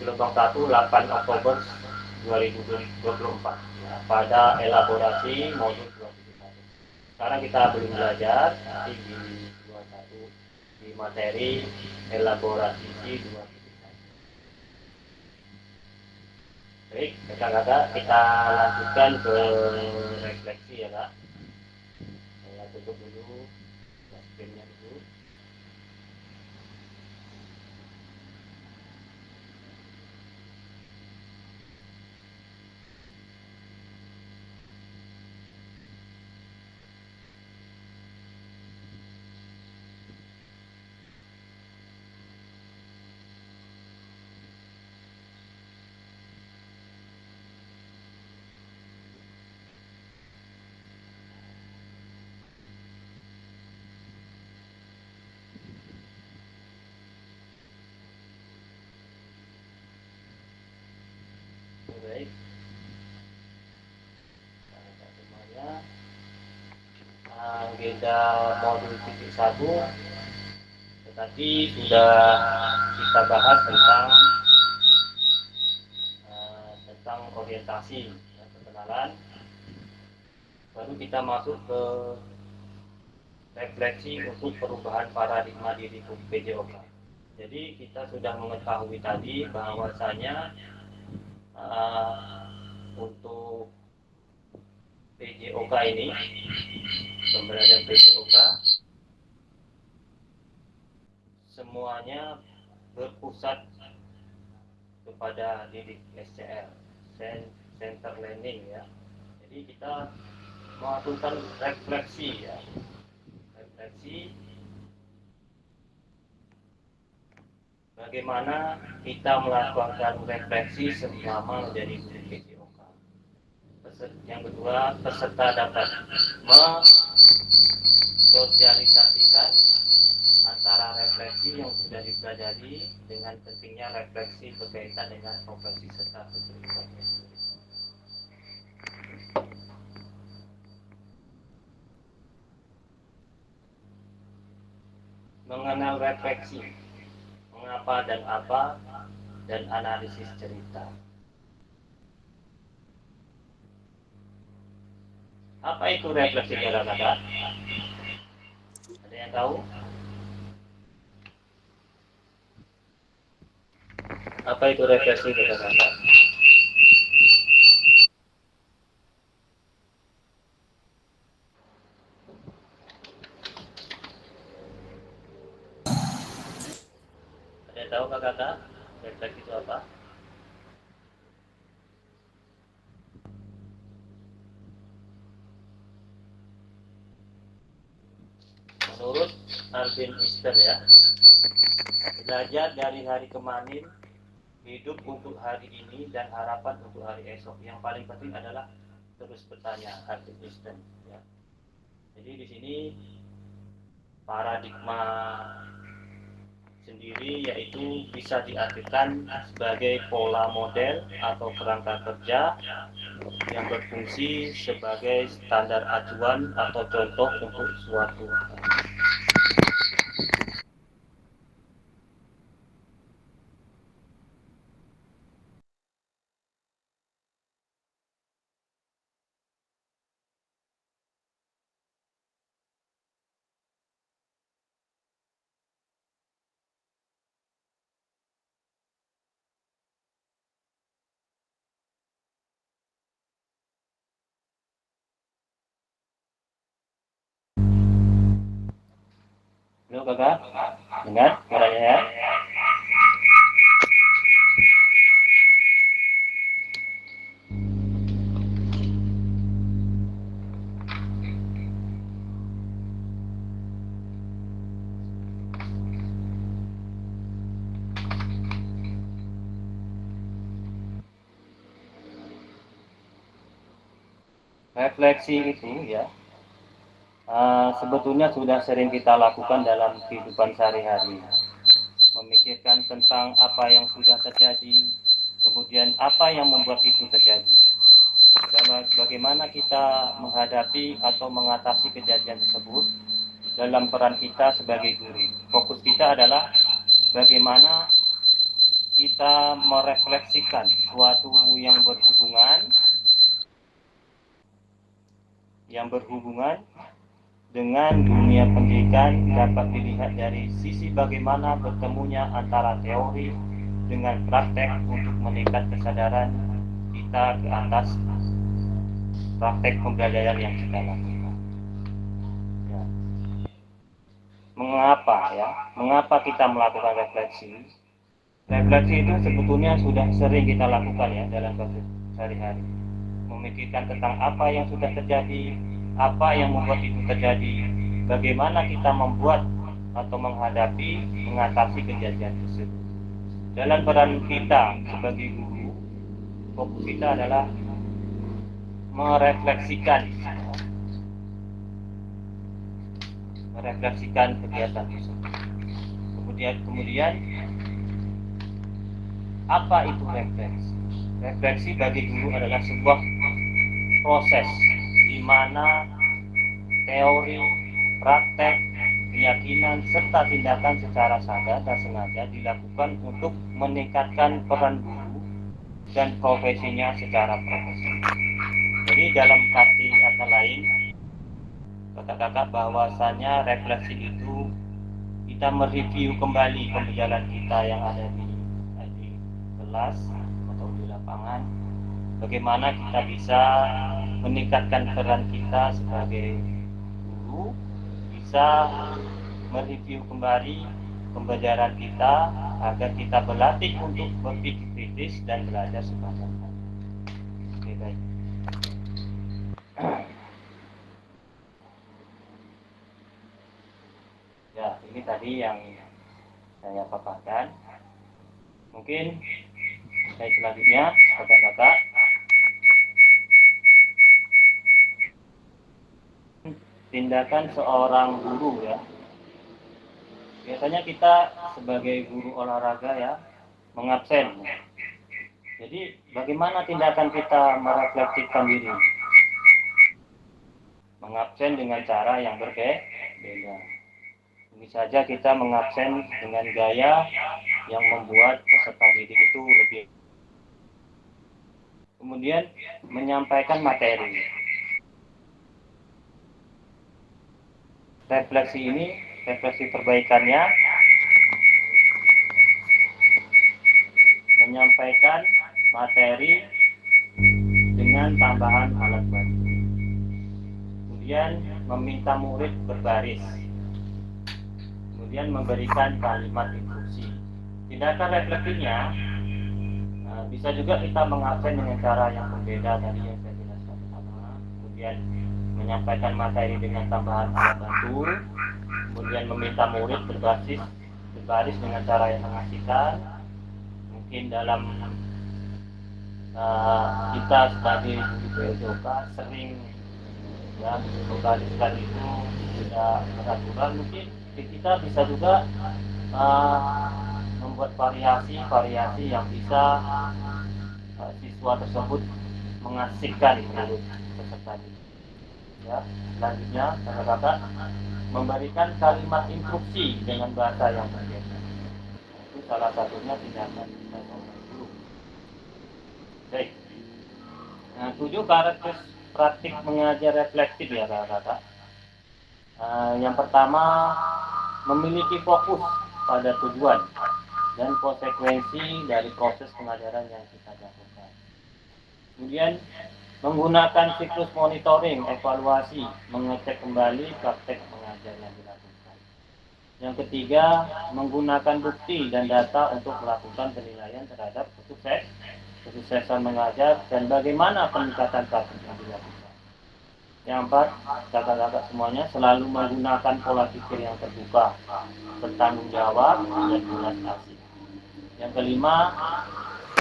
gelombang 1 8 Oktober 2024 ya, pada elaborasi modul 2.1. Sekarang kita belum belajar, nanti di 21 di materi elaborasi 2.1. Baik, kakak-kakak, kita lanjutkan ke refleksi ya Kak. Saya tutup dulu screen-nya dulu. Baik, semuanya agenda modul 1 tadi sudah kita bahas tentang orientasi dan perkenalan. Baru kita masuk ke refleksi untuk perubahan paradigma diri PJOK. Jadi kita sudah mengetahui tadi bahwasanya untuk PJOK ini, pembelajaran PJOK semuanya berpusat kepada didik SCL, Center Learning ya. Jadi kita melakukan refleksi ya, refleksi bagaimana kita melakukan refleksi selama menjadi guru PJOK. Yang kedua, peserta dapat mensosialisasikan antara refleksi yang sudah dipelajari dengan pentingnya refleksi berkaitan dengan profesi serta kehidupan. Mengenal refleksi, mengapa dan apa, dan analisis cerita. Apa itu refleksi kakak-kakak? Ada yang tahu? Apa itu refleksi kakak-kakak? Ada yang tahu kakak-kakak? Refleksi itu apa? Menurut Alvin Easter ya, belajar dari hari kemarin, hidup untuk hari ini dan harapan untuk hari esok. Yang paling penting adalah terus bertanya, Alvin Easter ya. Jadi di sini paradigma sendiri yaitu bisa diartikan sebagai pola model atau kerangka kerja yang berfungsi sebagai standar acuan atau contoh untuk suatu. Halo kakak, dengar suaranya ya? Refleksi itu ya, sebetulnya sudah sering kita lakukan dalam kehidupan sehari-hari. Memikirkan tentang apa yang sudah terjadi, kemudian apa yang membuat itu terjadi. Dan bagaimana kita menghadapi atau mengatasi kejadian tersebut dalam peran kita sebagai guru. Fokus kita adalah bagaimana kita merefleksikan suatu yang berhubungan dengan dunia pendidikan dapat dilihat dari sisi bagaimana bertemunya antara teori dengan praktek untuk meningkat kesadaran kita ke atas praktek pembelajaran yang kita lakukan. Ya. Mengapa kita melakukan refleksi? Refleksi itu sebetulnya sudah sering kita lakukan ya dalam sehari-hari. Memikirkan tentang apa yang sudah terjadi, apa yang membuat itu terjadi, bagaimana kita membuat atau menghadapi, mengatasi kejadian tersebut. Dalam peran kita sebagai guru, fokus kita adalah merefleksikan kegiatan tersebut. Kemudian apa itu refleksi? Refleksi bagi guru adalah sebuah proses di mana teori, praktek, keyakinan, serta tindakan secara sadar dan sengaja dilakukan untuk meningkatkan peran guru dan profesinya secara profesional. Jadi dalam kata lain, kata-kata bahwasanya refleksi itu kita mereview kembali pembelajaran kita yang ada di kelas atau di lapangan, bagaimana kita bisa meningkatkan peran kita sebagai guru, bisa mereview kembali pembelajaran kita agar kita berlatih untuk berpikir kritis dan belajar semacamnya. Oke, baik. Ya, ini tadi yang saya paparkan. Mungkin selanjutnya, kakak-kakak, tindakan seorang guru ya. Biasanya kita sebagai guru olahraga ya, mengabsen. Jadi bagaimana tindakan kita merefleksikan diri? Mengabsen dengan cara yang berbeda. Mungkin saja kita mengabsen dengan gaya yang membuat peserta didik itu lebih. Kemudian menyampaikan materi. Refleksi perbaikannya, menyampaikan materi dengan tambahan alat bantu. Kemudian meminta murid berbaris. Kemudian memberikan kalimat instruksi. Tindakan refleksinya bisa juga kita mengabsen dengan cara yang berbeda dari yang saya jelaskan pertama. Kemudian menyampaikan materi dengan tambahan alat bantu, kemudian meminta murid berbaris dengan cara yang mengasihkan. Mungkin dalam kita sebagai guru PJOK sering ya membariskan itu tidak beraturan. Mungkin kita bisa juga membuat variasi yang bisa siswa tersebut mengasihkan menurut peserta didik. Ya, selanjutnya kakak-kakak memberikan kalimat instruksi dengan bahasa yang berbeda. Itu salah satunya tindakan kita sebagai guru. Baik. Nah, 7 karakter praktik mengajar reflektif ya kakak-kakak. Yang pertama, memiliki fokus pada tujuan dan konsekuensi dari proses pengajaran yang kita lakukan. Kemudian, menggunakan siklus monitoring, evaluasi, mengecek kembali praktek pengajar yang dilakukan. Yang ketiga, menggunakan bukti dan data untuk melakukan penilaian terhadap kesuksesan mengajar dan bagaimana peningkatan praktek yang dilakukan. Yang empat, kakak-kakak semuanya selalu menggunakan pola pikir yang terbuka, bertanggung jawab, dan belas asih. Yang kelima,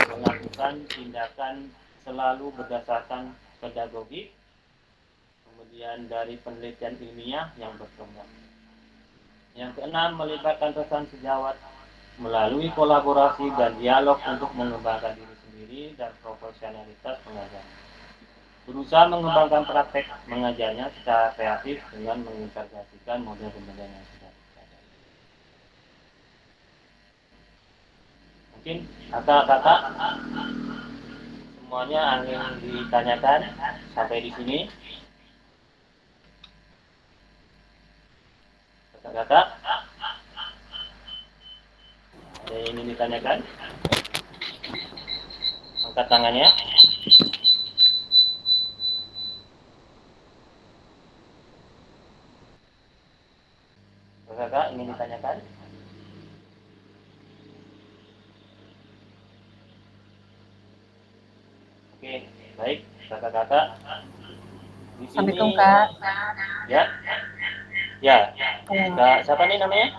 melakukan tindakan selalu berdasarkan pedagogik, kemudian dari penelitian ilmiah yang berkembang. Yang keenam, melibatkan rekan sejawat melalui kolaborasi dan dialog untuk mengembangkan diri sendiri dan profesionalitas pengajar. Berusaha mengembangkan praktek mengajarnya secara kreatif dengan mengintegrasikan model pembelajaran yang sudah dipelajari. Mungkin kakak-kakak semuanya ingin ditanyakan sampai di sini. Kakak-kakak ada yang ingin ditanyakan? Angkat tangannya. Kakak ingin ditanyakan? Oke, baik, kakak-kakak. Assalamualaikum Kak. Ya, ya. Kak, siapa nih namanya?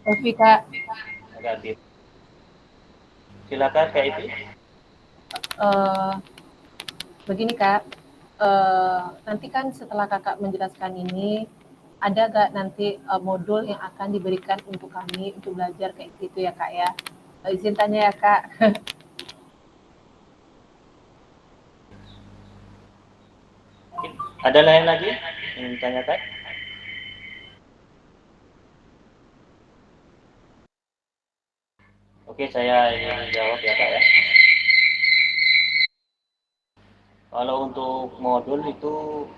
Evi Kak. Kak Evi. Silakan Kak Evi. Begini Kak, nanti kan setelah Kakak menjelaskan ini, ada gak nanti modul yang akan diberikan untuk kami untuk belajar kayak gitu ya Kak ya? Izin tanya ya Kak. Ada lain lagi yang ditanyakan? Oke, saya ingin jawab ya Kak ya. Kalau untuk modul itu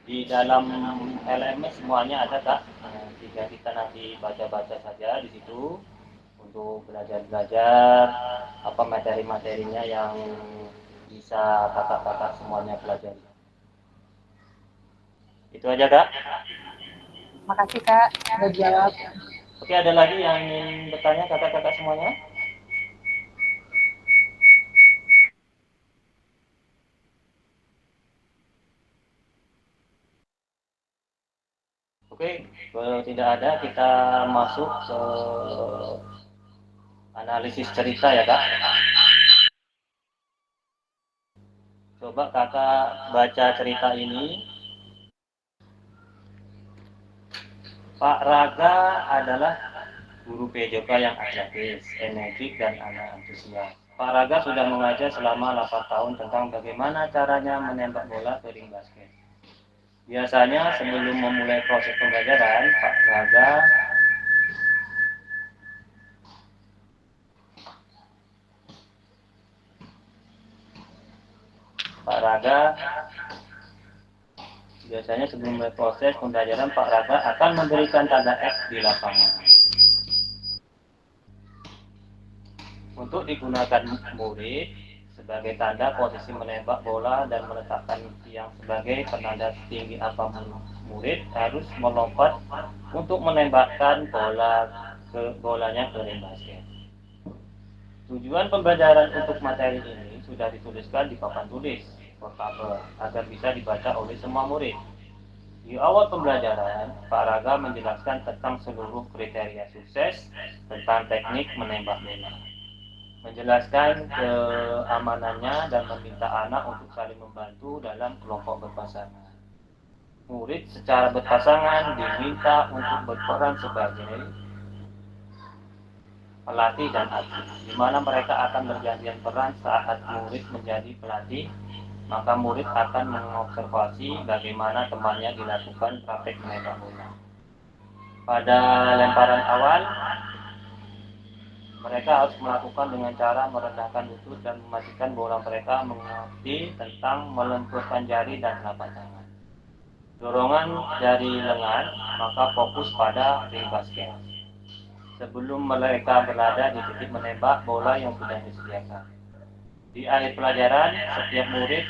di dalam LMS semuanya ada Kak. Jika kita nanti baca-baca saja di situ untuk belajar-belajar apa materi-materinya yang bisa kakak-kakak semuanya pelajari. Itu aja Kak. Makasih Kak, udah jawab. Oke, ada lagi yang ingin bertanya kakak-kakak semuanya? Oke, kalau tidak ada kita masuk ke analisis cerita ya Kak. Coba kakak baca cerita ini. Pak Raga adalah guru PJK yang atletis, energik, dan anak antusias. Pak Raga sudah mengajar selama 8 tahun tentang bagaimana caranya menembak bola ke ring basket. Biasanya sebelum memulai proses pembelajaran, Pak Raga biasanya sebelum memulai proses pembelajaran, Pak Raga akan memberikan tanda X di lapangan untuk digunakan murid sebagai tanda posisi menembak bola dan meletakkan tiang sebagai penanda tinggi apa murid harus melompat untuk menembakkan bolanya ke ring basket. Tujuan pembelajaran untuk materi ini sudah dituliskan di papan tulis portable agar bisa dibaca oleh semua murid. Di awal pembelajaran, Pak Raga menjelaskan tentang seluruh kriteria sukses tentang teknik menembak bola, menjelaskan keamanannya dan meminta anak untuk saling membantu dalam kelompok berpasangan. Murid secara berpasangan diminta untuk berperan sebagai pelatih dan atlet, di mana mereka akan bergantian peran saat murid menjadi pelatih, maka murid akan mengobservasi bagaimana temannya dilakukan praktek menembak bola. Pada lemparan awal, mereka harus melakukan dengan cara merendahkan lutut dan memastikan bola mereka mengerti tentang melenturkan jari dan telapak tangan. Dorongan dari lengan, maka fokus pada ring basket. Sebelum mereka berada di titik menembak bola yang sudah disediakan. Di akhir pelajaran, setiap murid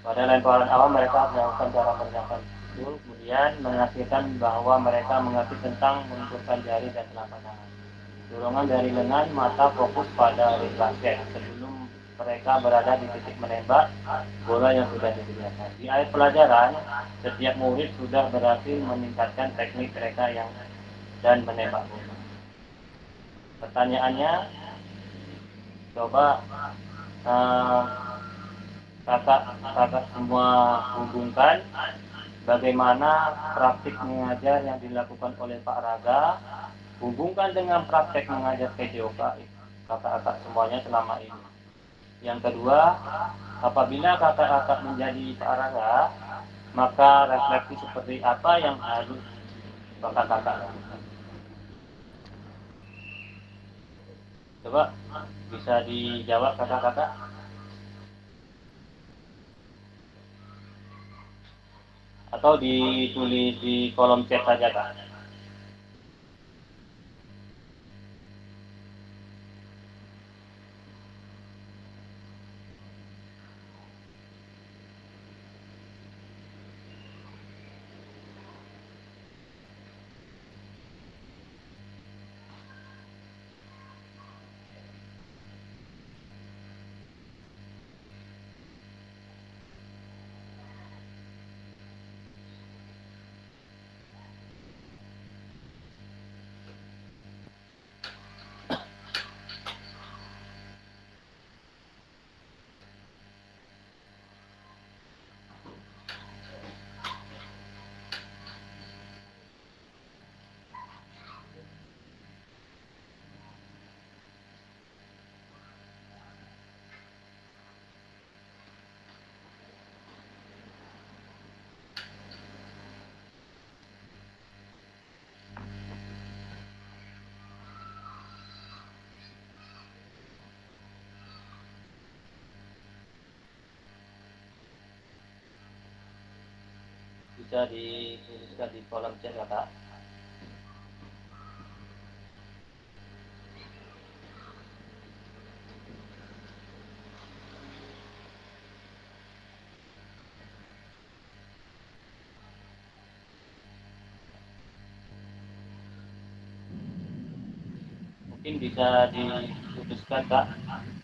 pada lemparan awal mereka melakukan cara merendahkan lutut, kemudian menghasilkan bahwa mereka mengerti tentang melenturkan jari dan telapak tangan. Dorongan dari lengan, mata fokus pada ring basket sebelum mereka berada di titik menembak bola yang sudah disediakan. Di akhir pelajaran, setiap murid sudah berhasil meningkatkan teknik mereka dan menembak bola. Pertanyaannya, coba kakak semua hubungkan bagaimana praktik mengajar yang dilakukan oleh Pak Raga, hubungkan dengan praktek mengajar PJOK kakak-kakak semuanya selama ini. Yang kedua, apabila kakak-kakak menjadi Pak Raga, maka refleksi seperti apa yang harus kakak-kakak lakukan? Coba bisa dijawab kakak-kakak. Atau ditulis di kolom chat saja, Kak. Bisa dituliskan di kolom chat ya, Kak. Mungkin bisa dituliskan, Kak,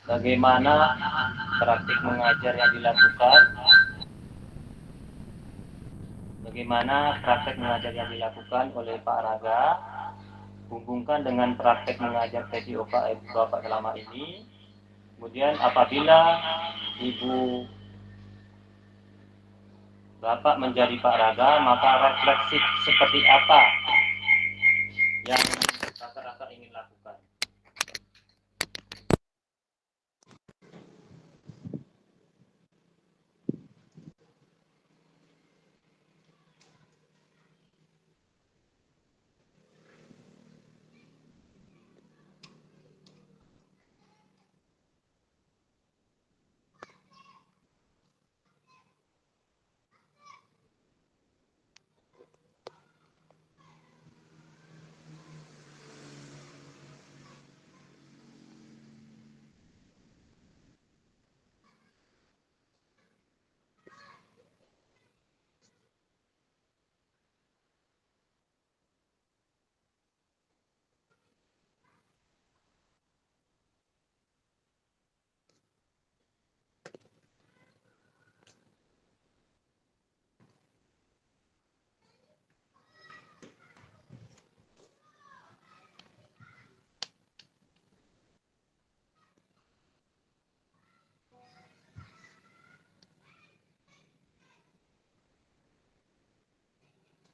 bagaimana praktik mengajar yang dilakukan, oleh Pak Raga, hubungkan dengan praktek mengajar PJOK Bapak selama ini. Kemudian apabila Ibu Bapak menjadi Pak Raga, maka refleksi seperti apa yang kakak-kakak ingin lakukan?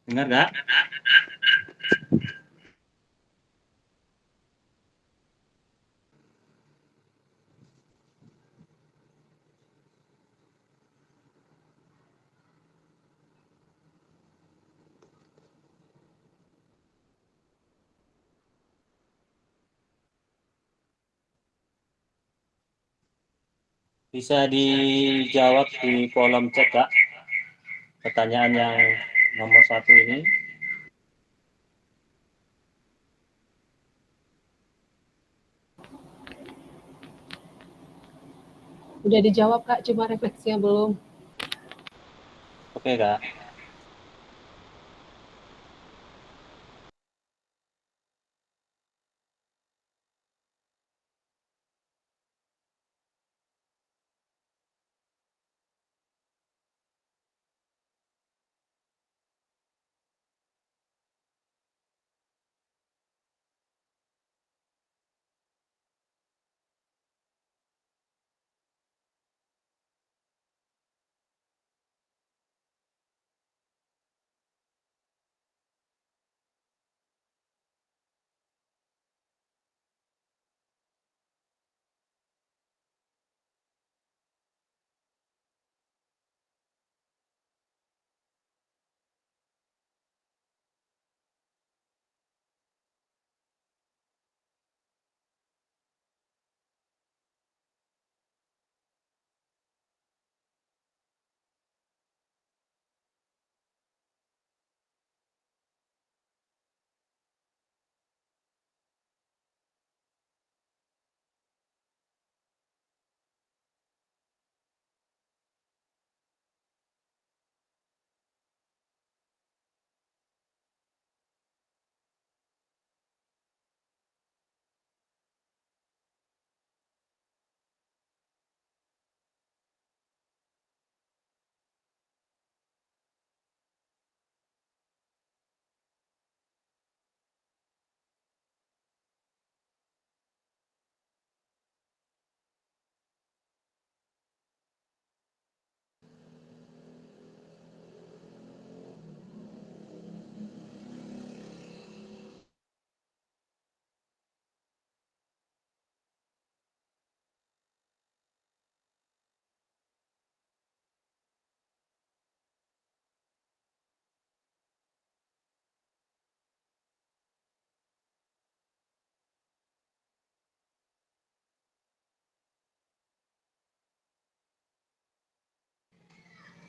Dengar nggak? Bisa dijawab di kolom chat, Kak. Pertanyaan yang nomor 1 ini. Udah dijawab Kak, cuma refleksinya belum. Oke, Kak.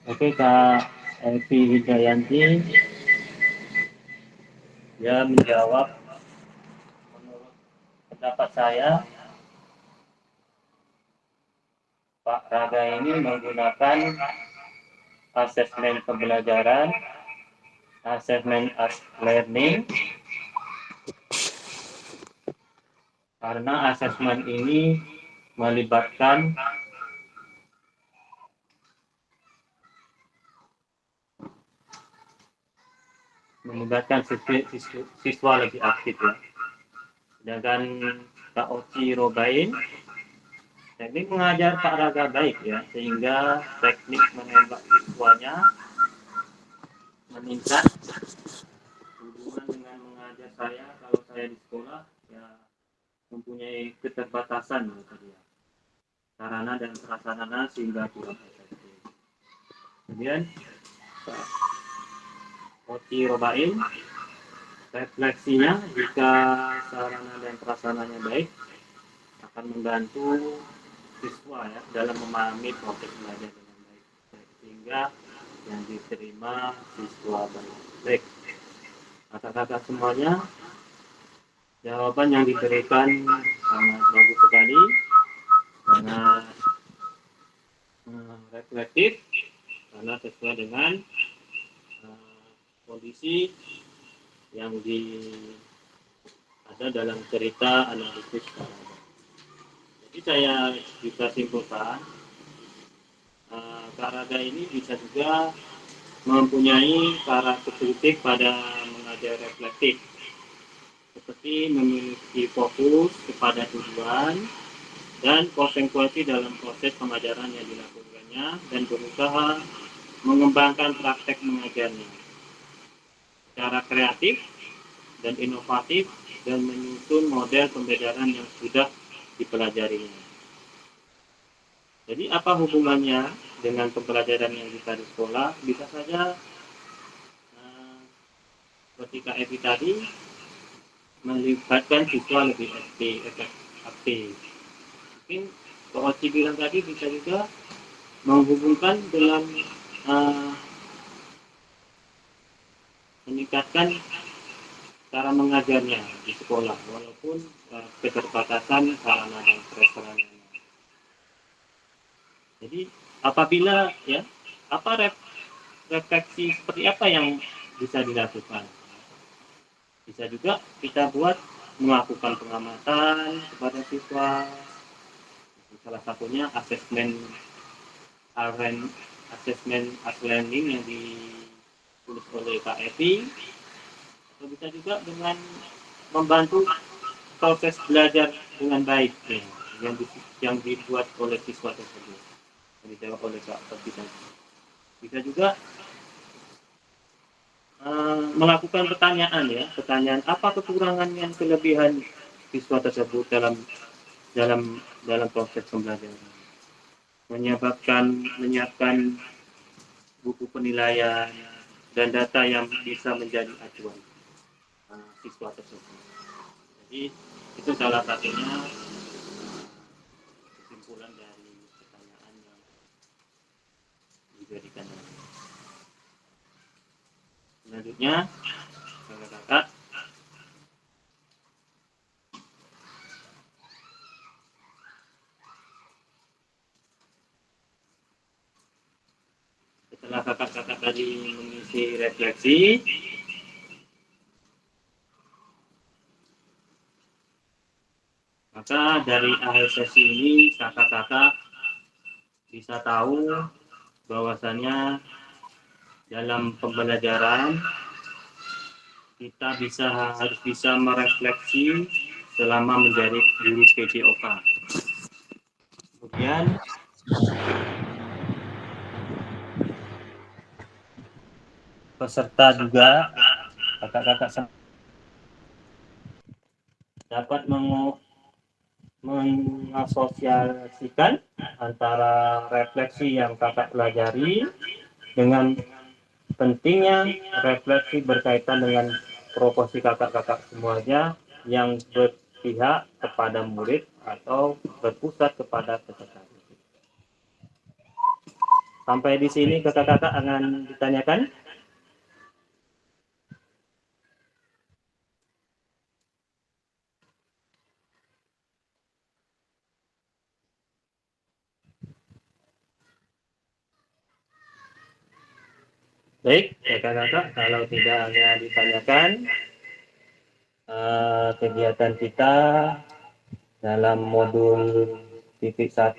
Oke, Kak Evi Wijayanti, dia menjawab, menurut pendapat saya, Pak Raga ini menggunakan asesmen pembelajaran, asesmen as learning, karena asesmen ini melibatkan siswa lebih aktif ya. Sedangkan Kak Oci Robain, teknik mengajar Pak Raga baik ya, sehingga teknik menembak siswanya meningkat. Hubungan dengan mengajar saya, kalau saya di sekolah ya mempunyai keterbatasan tadi ya, sarana dan prasarana sehingga kurang efektif. Kemudian Pak Oci Robain, refleksinya jika sarana dan prasarananya baik akan membantu siswa ya dalam memahami proses belajar dengan baik, sehingga yang diterima siswa baik. Kata-kata semuanya, jawaban yang diberikan sangat bagus sekali, sangat reflektif, karena sesuai dengan kondisi yang ada dalam cerita analisis sekarang. Jadi saya bisa simpulkan, Kak Raga ini bisa juga mempunyai karakteristik pada mengajar reflektif, seperti memiliki fokus kepada tujuan dan konsentrasi dalam proses pengajaran yang dilakukannya dan berusaha mengembangkan praktek mengajarnya. secara kreatif dan inovatif dan menyusun model pembelajaran yang sudah dipelajarinya. Jadi apa hubungannya dengan pembelajaran yang kita di sekolah? Bisa saja ketika Evi tadi melibatkan siswa lebih aktif. Mungkin Pak Oci bilang tadi bisa juga menghubungkan dengan meningkatkan cara mengajarnya di sekolah, walaupun keterbatasan sarana dan prasarana. Jadi apabila ya apa refleksi seperti apa yang bisa dilakukan? Bisa juga kita buat melakukan pengamatan kepada siswa. Salah satunya asesmen as learning yang ditulis oleh Kak Evi. Atau bisa juga dengan membantu proses belajar dengan baik ya, yang dibuat oleh siswa tersebut. Dijawab oleh Kak Evi tadi. Bisa juga melakukan pertanyaan apa kekurangan dan kelebihan siswa tersebut dalam proses pembelajaran, menyiapkan buku penilaian dan data yang bisa menjadi acuan siswa tersebut. Jadi itu salah satunya kesimpulan dari pertanyaan yang diberikan. Selanjutnya, kakak-kakak, setelah kakak-kakak tadi mengisi refleksi, maka dari akhir sesi ini kakak-kakak bisa tahu bahwasannya dalam pembelajaran kita harus bisa merefleksi selama menjadi guru PJOK. Kemudian peserta juga kakak-kakak dapat mengasosiasikan antara refleksi yang kakak pelajari dengan pentingnya refleksi berkaitan dengan proporsi kakak-kakak semuanya yang berpihak kepada murid atau berpusat kepada peserta. Sampai di sini kakak-kakak akan ditanyakan. Baik, kakak-kakak, kalau tidak hanya ditanyakan, kegiatan kita dalam modul titik 1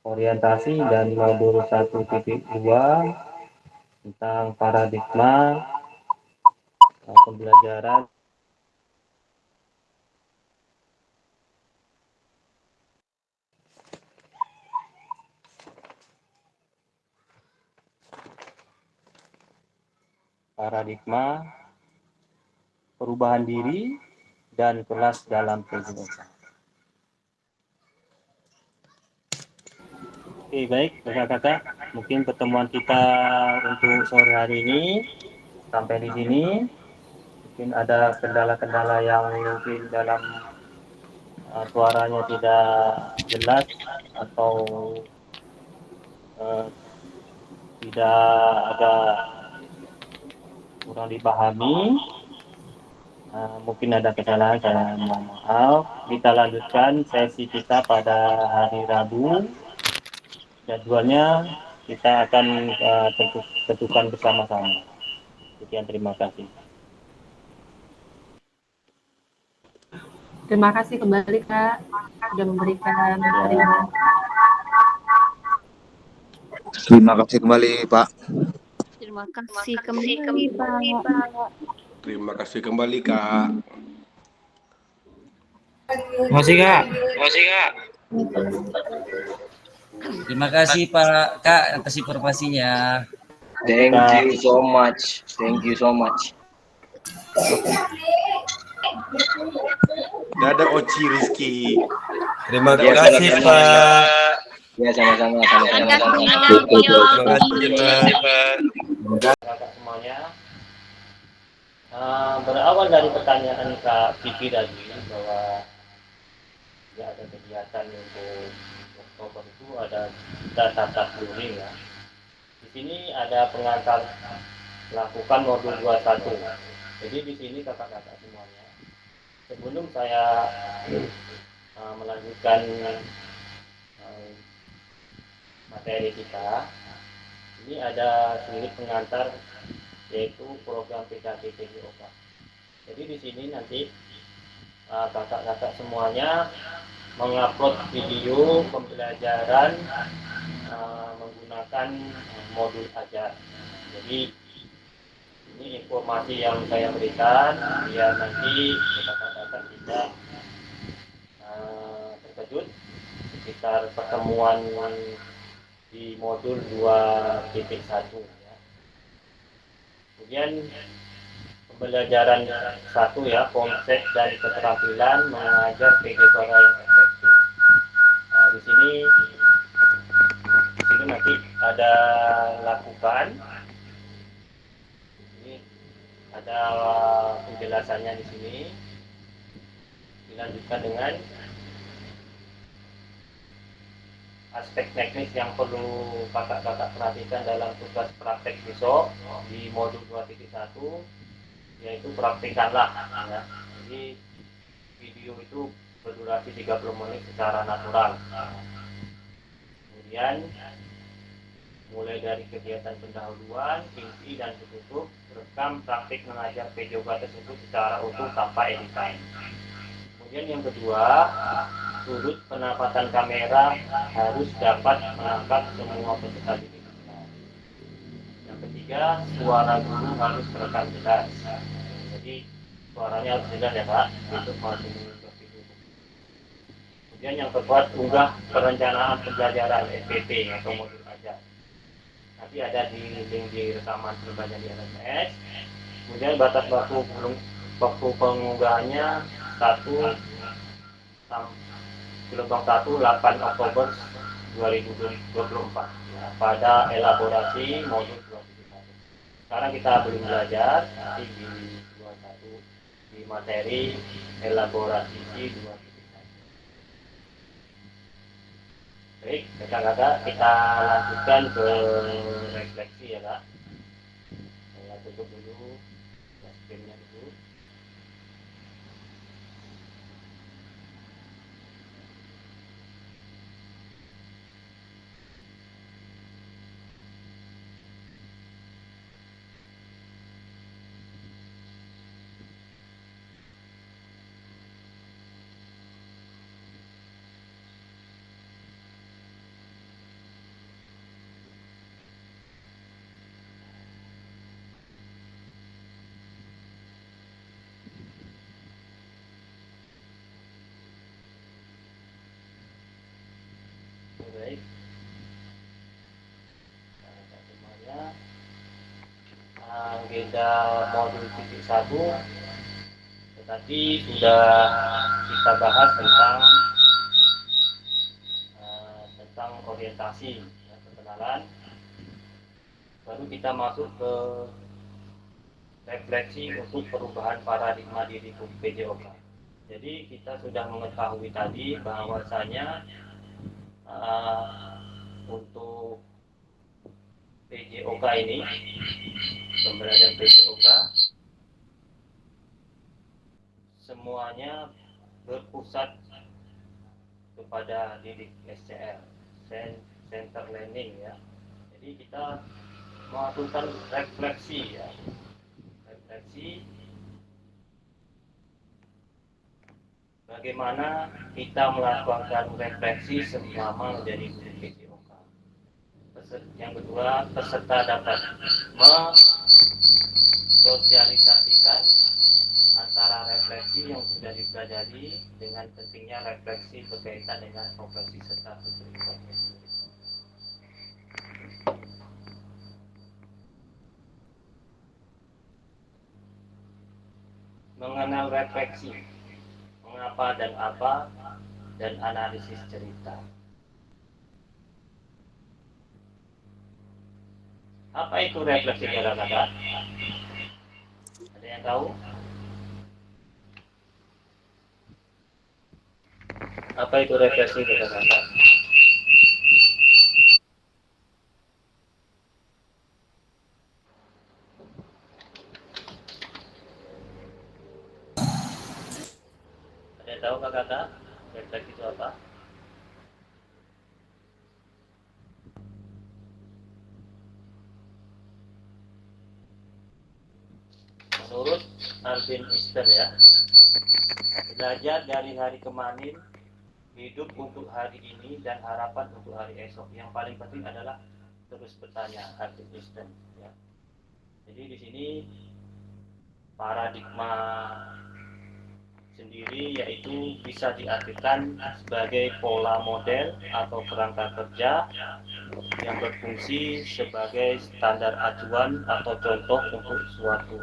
orientasi dan modul 1.2 tentang paradigma pembelajaran perubahan diri dan kelas dalam PJOK. Oke, baik kakak-kakak, mungkin pertemuan kita untuk sore hari ini sampai di sini. Mungkin ada kendala-kendala yang mungkin dalam suaranya tidak jelas atau tidak ada kurang dipahami, mungkin ada kesalahan, saya mohon maaf. Kita lanjutkan sesi kita pada hari Rabu. Jadwalnya kita akan tentukan bersama-sama. Sekian, terima kasih. Terima kasih kembali Kak sudah memberikan materi. Terima kasih kembali Pak. Terima kasih kembali Pak. Terima kasih kembali Kak. Terima kasih Kak. Terima kasih Pak Kak atas informasinya. Thank you so much. Thank you so much. Dadah Oci Rizky. Terima Ya, kasih sama-sama. Pak. Ya, sama-sama. Sama-sama. Terima kasih Pak. Kakak semuanya. Berawal dari pertanyaan Kak Vicky tadi bahwa ya ada kegiatan untuk Oktober itu ada data luring ya. Di sini ada pengantar lakukan modul 21. Jadi di sini kakak-kakak semuanya, sebelum saya melanjutkan materi kita, ini ada sedikit pengantar yaitu program PKP PJOK. Jadi di sini nanti kakak-kakak semuanya mengupload video pembelajaran menggunakan modul ajar. Jadi ini informasi yang saya berikan biar nanti kakak-kakak bisa terkejut sekitar pertemuan di modul 2.1 ya. Kemudian pembelajaran 1 ya, konsep dan keterampilan mengajar PG suara yang efektif. Nah, di sini nanti ada lakukan. Ini ada penjelasannya di sini. Dilanjutkan dengan aspek teknis yang perlu kakak-kakak perhatikan dalam tugas praktek besok di modul 2.1, yaitu praktikanlah ya. Jadi video itu berdurasi 30 menit secara natural. Kemudian mulai dari kegiatan pendahuluan, inti dan penutup, rekam praktik mengajar PJOK tersebut secara utuh tanpa editan. Kemudian yang kedua, sudut penempatan kamera harus dapat menangkap semua peserta didik. Yang ketiga, suara guru harus terekam jelas. Jadi suaranya harus jelas ya Pak, untuk masuk ke video. Kemudian yang keempat, unggah perencanaan pembelajaran SPP atau modul ajar. Nanti ada di link di rekaman pembelajaran di LMS. Kemudian batas waktu pengunggahannya gelombang 1 8 Oktober 2024 ya, pada elaborasi modul 21. Sekarang kita belum belajar, nanti di 21 di materi elaborasi 21. Baik, kakak-kakak kita lanjutkan ke refleksi ya Kak. Saya tutup dulu screen-nya dulu. Baik, semuanya agenda modul 1 tadi sudah kita bahas tentang orientasi ya, perkenalan. Baru kita masuk ke refleksi untuk perubahan paradigma diri PJOK. Jadi kita sudah mengetahui tadi bahwasanya untuk PJOK ini, pembelajaran PJOK semuanya berpusat kepada didik SCL, Center Learning ya. Jadi kita melakukan refleksi ya, refleksi bagaimana kita melakukan refleksi selama menjadi guru PJOK. Yang kedua, peserta dapat mensosialisasikan antara refleksi yang sudah dipelajari dengan pentingnya refleksi berkaitan dengan profesi serta tujuan. mengenal refleksi, mengapa dan apa, dan analisis cerita. Apa itu refleksi kakak-kakak? Ada yang tahu? Apa itu refleksi kakak-kakak? Ada yang tahu kakak-kakak? Refleksi itu apa? Menurut Alvin Easter ya, belajar dari hari kemarin, hidup untuk hari ini dan harapan untuk hari esok. Yang paling penting adalah terus bertanya, Alvin Easter ya. Jadi di sini paradigma sendiri yaitu bisa diartikan sebagai pola model atau kerangka kerja yang berfungsi sebagai standar acuan atau contoh untuk suatu.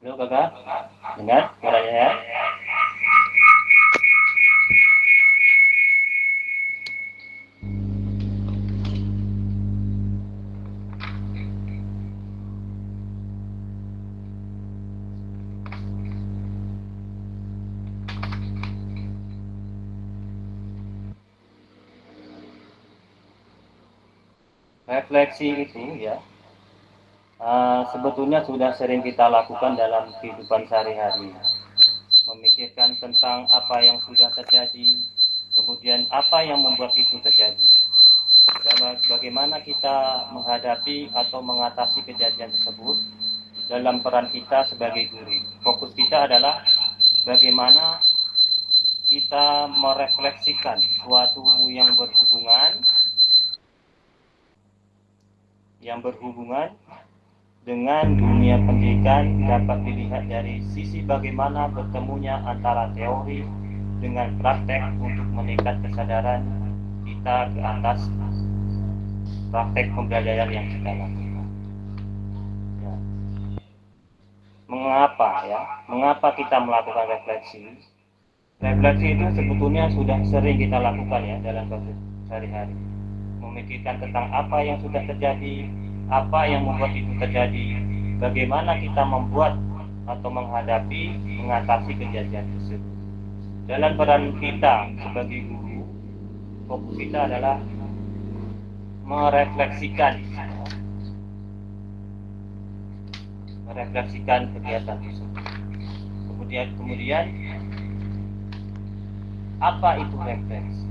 Halo kakak, dengar suaranya ya? Refleksi itu ya, sebetulnya sudah sering kita lakukan dalam kehidupan sehari-hari. Memikirkan tentang apa yang sudah terjadi, kemudian apa yang membuat itu terjadi. Dan bagaimana kita menghadapi atau mengatasi kejadian tersebut dalam peran kita sebagai guru. Fokus kita adalah bagaimana kita merefleksikan suatu yang berhubungan dengan dunia pendidikan dapat dilihat dari sisi bagaimana bertemunya antara teori dengan praktek untuk meningkat kesadaran kita ke atas praktek pembelajaran yang kita lakukan. Ya. Mengapa kita melakukan refleksi? Refleksi itu sebetulnya sudah sering kita lakukan ya dalam sehari-hari. Memikirkan tentang apa yang sudah terjadi, apa yang membuat itu terjadi, bagaimana kita membuat atau menghadapi, mengatasi kejadian tersebut. Dalam peran kita sebagai guru, fokus kita adalah merefleksikan kegiatan tersebut. Kemudian apa itu refleksi?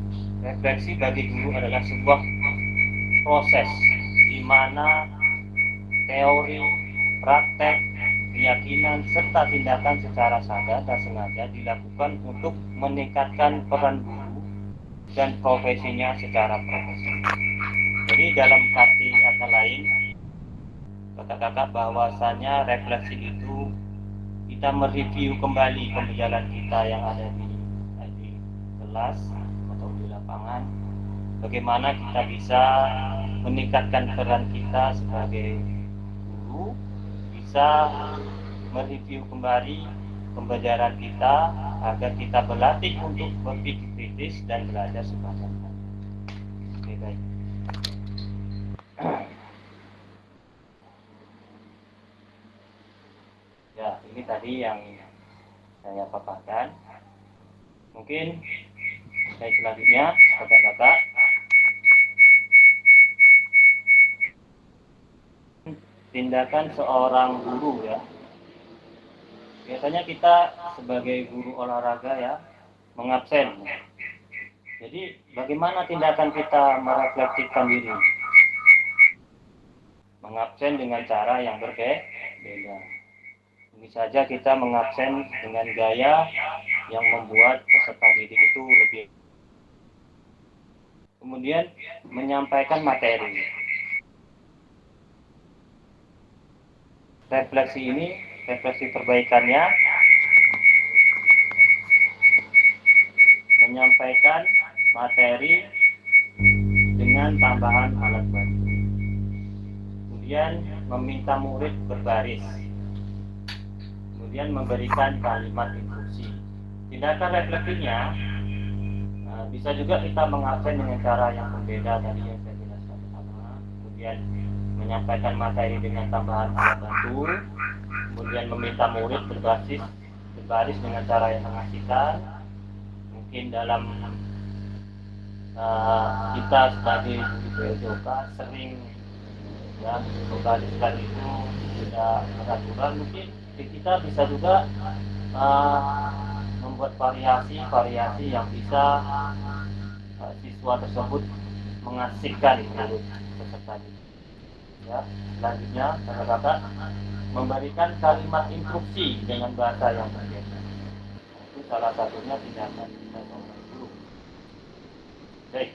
Refleksi bagi guru adalah sebuah proses di mana teori, praktek, keyakinan, serta tindakan secara sadar dan sengaja dilakukan untuk meningkatkan peran guru dan profesinya secara profesional. Jadi dalam kata lain, kata-kata bahwasanya refleksi itu kita mereview kembali pembelajaran kita yang ada di kelas atau di lapangan, bagaimana kita bisa meningkatkan peran kita sebagai guru, bisa mereview kembali pembelajaran kita agar kita berlatih untuk berpikir kritis dan belajar semacamnya. Oke, baik. Ya, ini tadi yang saya paparkan. Mungkin selanjutnya, kakak-kakak, tindakan seorang guru ya. Biasanya kita sebagai guru olahraga ya, mengabsen. Jadi bagaimana tindakan kita merefleksikan diri? Mengabsen dengan cara yang berbeda. Bisa saja kita mengabsen dengan gaya yang membuat peserta didik itu lebih. Kemudian menyampaikan materi. Refleksi ini, refleksi perbaikannya, menyampaikan materi dengan tambahan alat bantu. Kemudian meminta murid berbaris. Kemudian memberikan kalimat instruksi. Tindakan refleksinya bisa juga kita mengabsen dengan cara yang berbeda dari yang saya jelaskan pertama. Kemudian menyampaikan materi dengan tambahan alat bantu. Kemudian meminta murid berbaris dengan cara yang mengasihkan. Mungkin dalam kita sebagai guru PJOK sering ya membariskan itu tidak beraturan. Mungkin kita bisa juga membuat variasi yang bisa siswa tersebut mengasihkan menurut peserta didik. Ya, selanjutnya kakak-kakak memberikan kalimat instruksi dengan bahasa yang berbeda. Itu salah satunya tindakan kita seorang guru. Baik.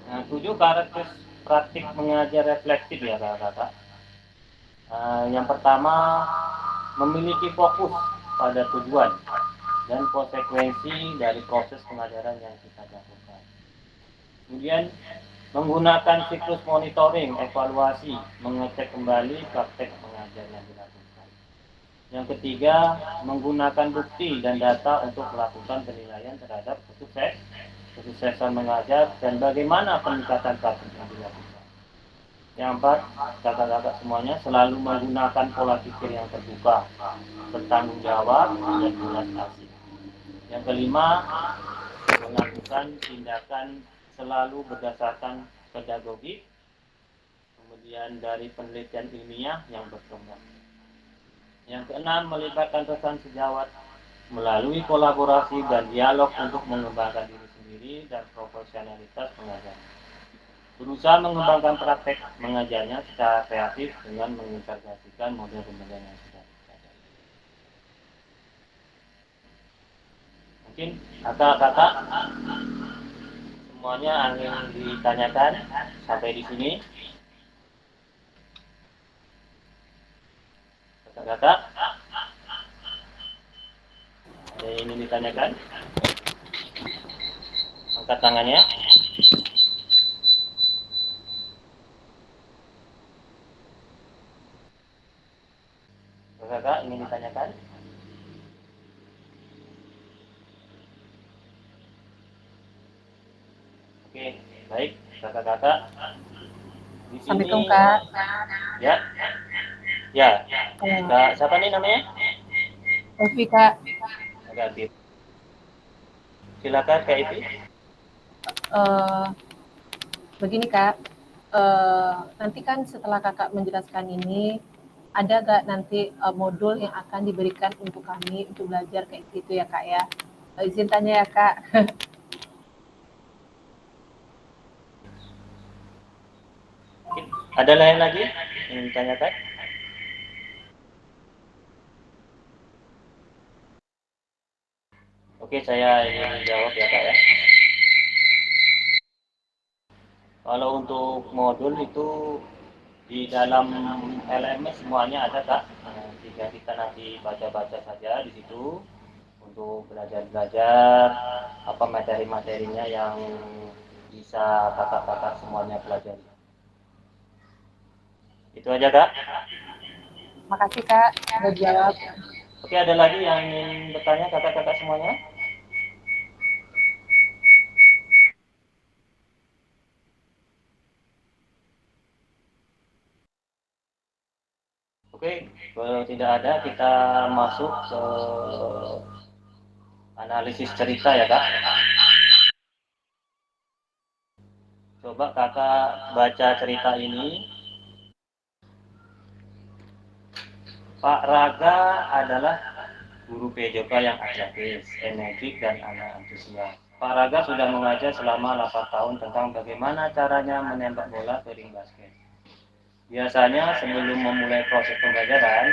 Nah, 7 karakter praktik mengajar reflektif ya kakak-kakak. Yang pertama, memiliki fokus pada tujuan dan konsekuensi dari proses pengajaran yang kita lakukan. Kemudian menggunakan siklus monitoring, evaluasi, mengecek kembali praktek pengajar yang dilakukan. Yang ketiga, menggunakan bukti dan data untuk melakukan penilaian terhadap kesuksesan mengajar dan bagaimana peningkatan praktek yang dilakukan. Yang empat, kakak-kakak semuanya selalu menggunakan pola pikir yang terbuka, bertanggung jawab, dan belas asih. Yang kelima, melakukan tindakan selalu berdasarkan pedagogik, kemudian dari penelitian ilmiah yang berkembang. Yang keenam, melibatkan pesan sejawat melalui kolaborasi dan dialog untuk mengembangkan diri sendiri dan profesionalitas pengajar. Berusaha mengembangkan praktek mengajarnya secara kreatif dengan mengintegrasikan model pembelajaran yang sudah dipelajari. Mungkin kakak-kakak semuanya ingin ditanyakan sampai di sini. Kakak-kakak ada yang ingin ditanyakan? Angkat tangannya. Kakak ingin ditanyakan? Oke, baik, kakak-kakak. Assalamualaikum Kak. Ya, ya. Kak, siapa nih namanya? Evi Kak. Kak Evi. Silakan Kak Evi. Begini Kak, nanti kan setelah Kakak menjelaskan ini, ada gak nanti modul yang akan diberikan untuk kami untuk belajar kayak gitu ya Kak ya? Izin tanya ya Kak. Ada lain lagi yang ditanyakan? Oke, saya ingin jawab ya Kak ya. Kalau untuk modul itu di dalam LMS semuanya ada Kak. Jika kita nanti baca-baca saja di situ untuk belajar-belajar apa materi-materinya yang bisa kakak-kakak semuanya pelajari. Itu aja Kak. Makasih Kak, udah jawab. Oke, ada lagi yang ingin bertanya kakak-kakak semuanya? Oke, kalau tidak ada kita masuk ke analisis cerita ya Kak. Coba kakak baca cerita ini. Pak Raga adalah guru PJOK yang atletis, energik, dan anak antusias. Pak Raga sudah mengajar selama 8 tahun tentang bagaimana caranya menembak bola ke ring basket. Biasanya sebelum memulai proses pembelajaran,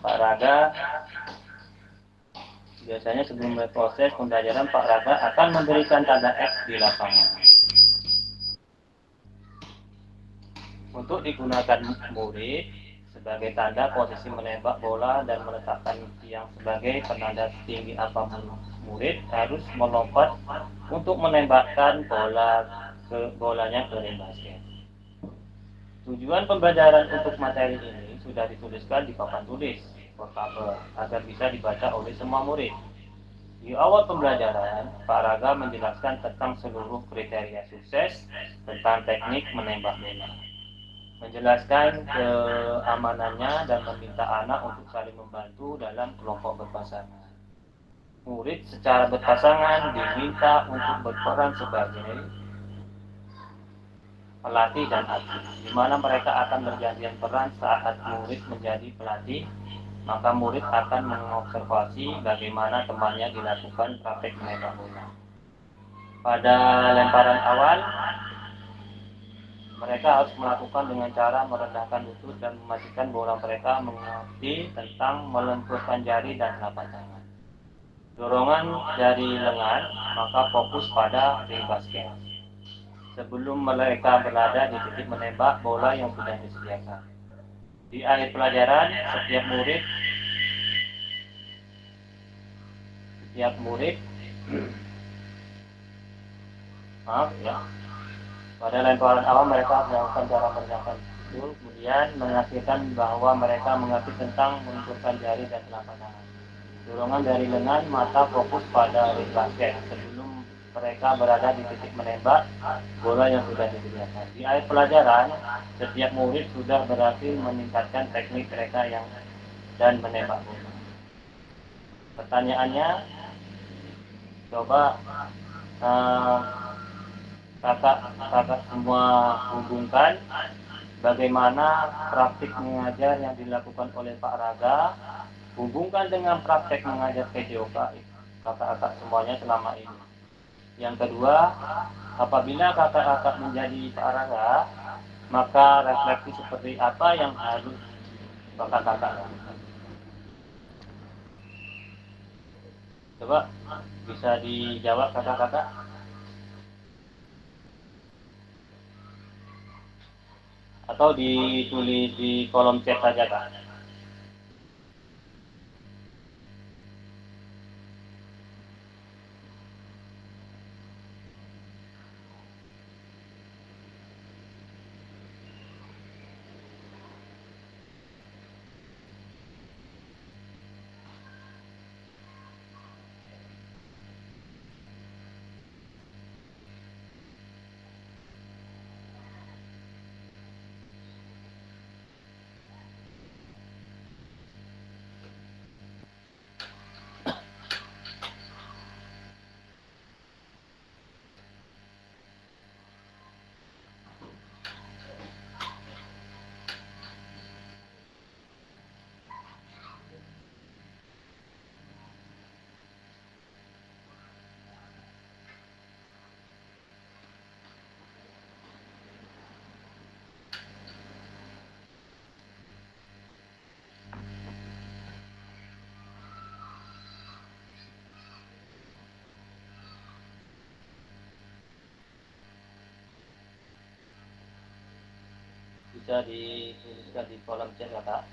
Pak Raga biasanya sebelum memulai proses pembelajaran, Pak Raga akan memberikan tanda X di lapangan untuk digunakan murid sebagai tanda posisi menembak bola dan meletakkan tiang sebagai penanda tinggi apapun. Murid harus melompat untuk menembakkan bolanya ke ring basket. Tujuan pembelajaran untuk materi ini sudah dituliskan di papan tulis portable agar bisa dibaca oleh semua murid. Di awal pembelajaran, Pak Raga menjelaskan tentang seluruh kriteria sukses tentang teknik menembak bola, menjelaskan keamanannya dan meminta anak untuk saling membantu dalam kelompok berpasangan. Murid secara berpasangan diminta untuk berperan sebagai pelatih dan atlet, di mana mereka akan bergantian peran. Saat murid menjadi pelatih, maka murid akan mengobservasi bagaimana temannya dilakukan praktek menembak bola. Pada lemparan awal, mereka harus melakukan dengan cara merendahkan lutut dan memastikan bola mereka mengerti tentang melenturkan jari dan telapak tangan. Dorongan dari lengan, maka fokus pada ring basket sebelum mereka berada di titik menembak bola yang sudah disediakan. Di akhir pelajaran, setiap murid pada lemparan awal mereka melakukan cara merendahkan lutut, kemudian menghasilkan bahwa mereka mengerti tentang melenturkan jari dan telapak tangan. Dorongan dari lengan, mata fokus pada ring basket sebelum mereka berada di titik menembak bola yang sudah disediakan. Di akhir pelajaran, setiap murid sudah berhasil meningkatkan teknik mereka dan menembak bola. Pertanyaannya, coba kakak semua hubungkan bagaimana praktik mengajar yang dilakukan oleh Pak Raga, hubungkan dengan praktek mengajar PJOK kakak-kakak semuanya selama ini. Yang kedua, apabila kakak-kakak menjadi Pak Raga, maka refleksi seperti apa yang harus kakak-kakak lakukan? Coba bisa dijawab kakak-kakak. Atau ditulis di kolom chat saja, Kak. Bisa dituliskan di kolom chat ya, Kak.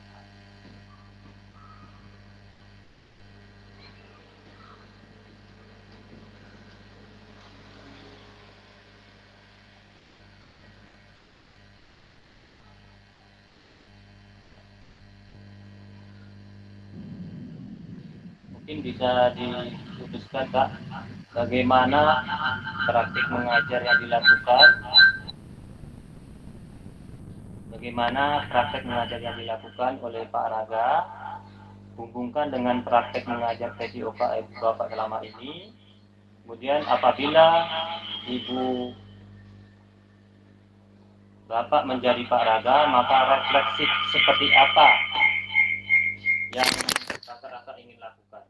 Mungkin bisa dituliskan, Kak, bagaimana praktik mengajar yang dilakukan. Bagaimana praktek mengajar yang dilakukan oleh Pak Raga, hubungkan dengan praktek mengajar PJOK Bapak selama ini. Kemudian apabila Ibu Bapak menjadi Pak Raga, maka refleksi seperti apa yang kakak-kakak ingin lakukan?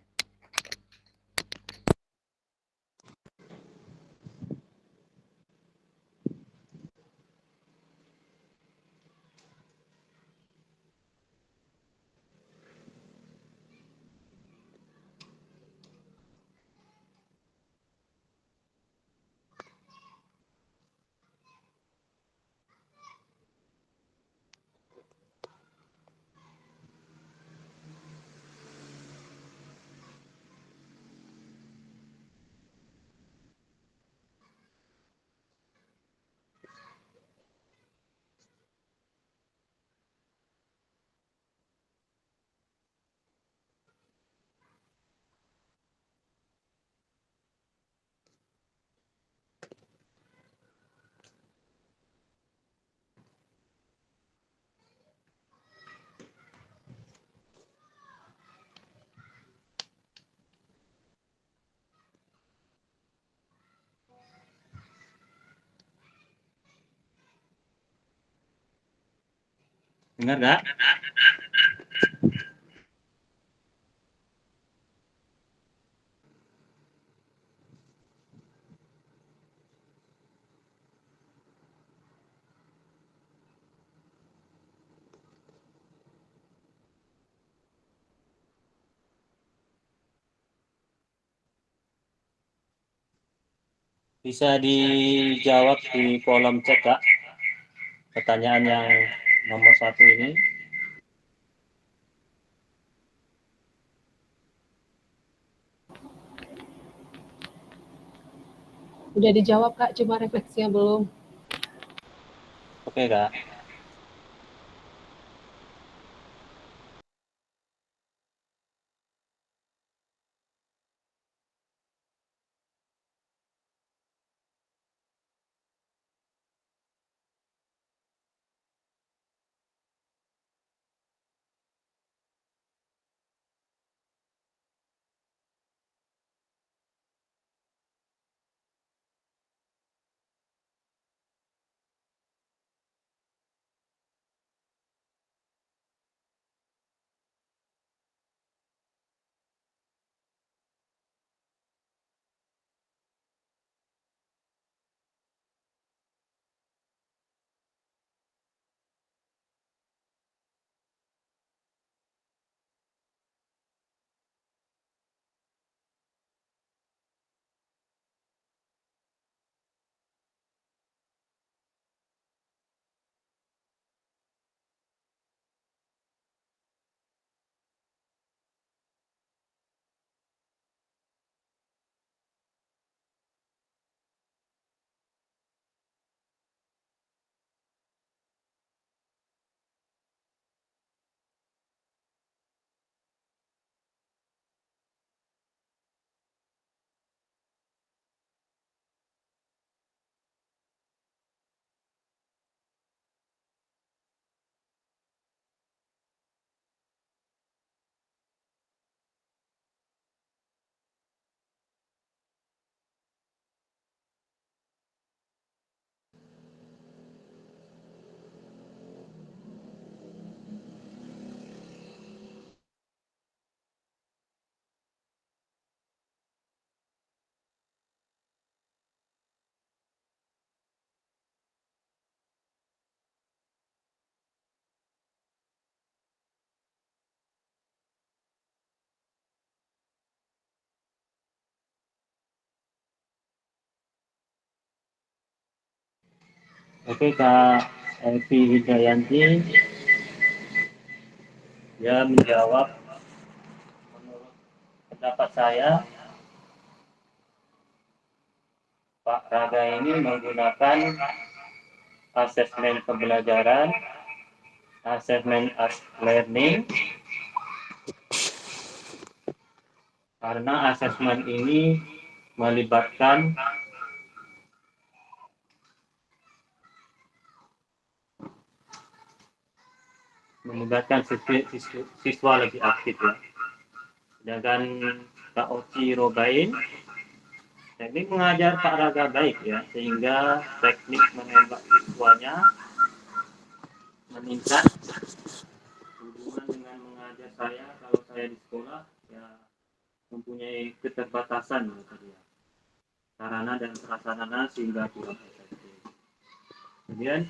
Dengar nggak? Bisa dijawab di kolom chat, Kak. Pertanyaan yang nomor 1 ini. Udah dijawab, Kak, cuma refleksinya belum. Oke, Kak. Oke, Kak Evi Wijayanti, dia menjawab, menurut pendapat saya, Pak Raga ini menggunakan asesmen pembelajaran, asesmen learning, karena asesmen ini melibatkan siswa lebih aktif ya. Sedangkan Pak Oci Robain, teknik mengajar Pak Raga baik ya, sehingga teknik menembak siswanya meningkat. Hubungan dengan mengajar saya, kalau saya di sekolah ya mempunyai keterbatasan ya, sarana dan prasarana sehingga kurang efektif. Kemudian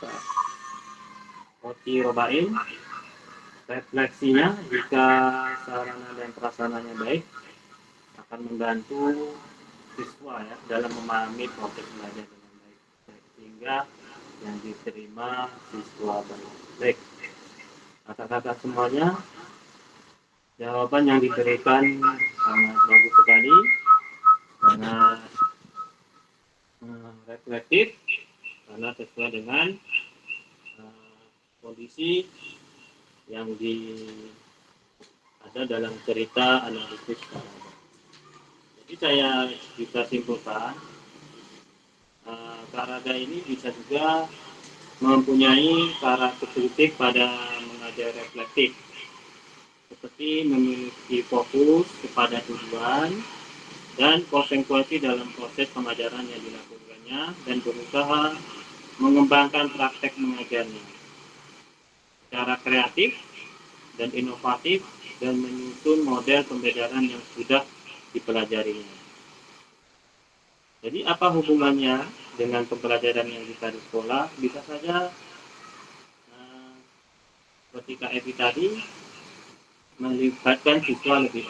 Pak Oci Robain, refleksinya jika sarana dan prasarananya baik akan membantu siswa ya dalam memahami proses belajar dengan baik sehingga yang diterima siswa baik. Kata-kata semuanya, jawaban yang diberikan sangat bagus sekali, sangat reflektif karena sesuai dengan kondisi yang ada dalam cerita analisis. Jadi saya bisa simpulkan Kak Raga ini bisa juga mempunyai karakteristik pada mengajar reflektif, seperti memiliki fokus kepada tujuan dan konsekuensi dalam proses pengajaran yang dilakukannya dan berusaha mengembangkan praktek mengajarnya. secara kreatif dan inovatif dan menyusun model pembelajaran yang sudah dipelajarinya. Jadi apa hubungannya dengan pembelajaran yang bisa di sekolah? Bisa saja ketika Evi tadi melibatkan siswa lebih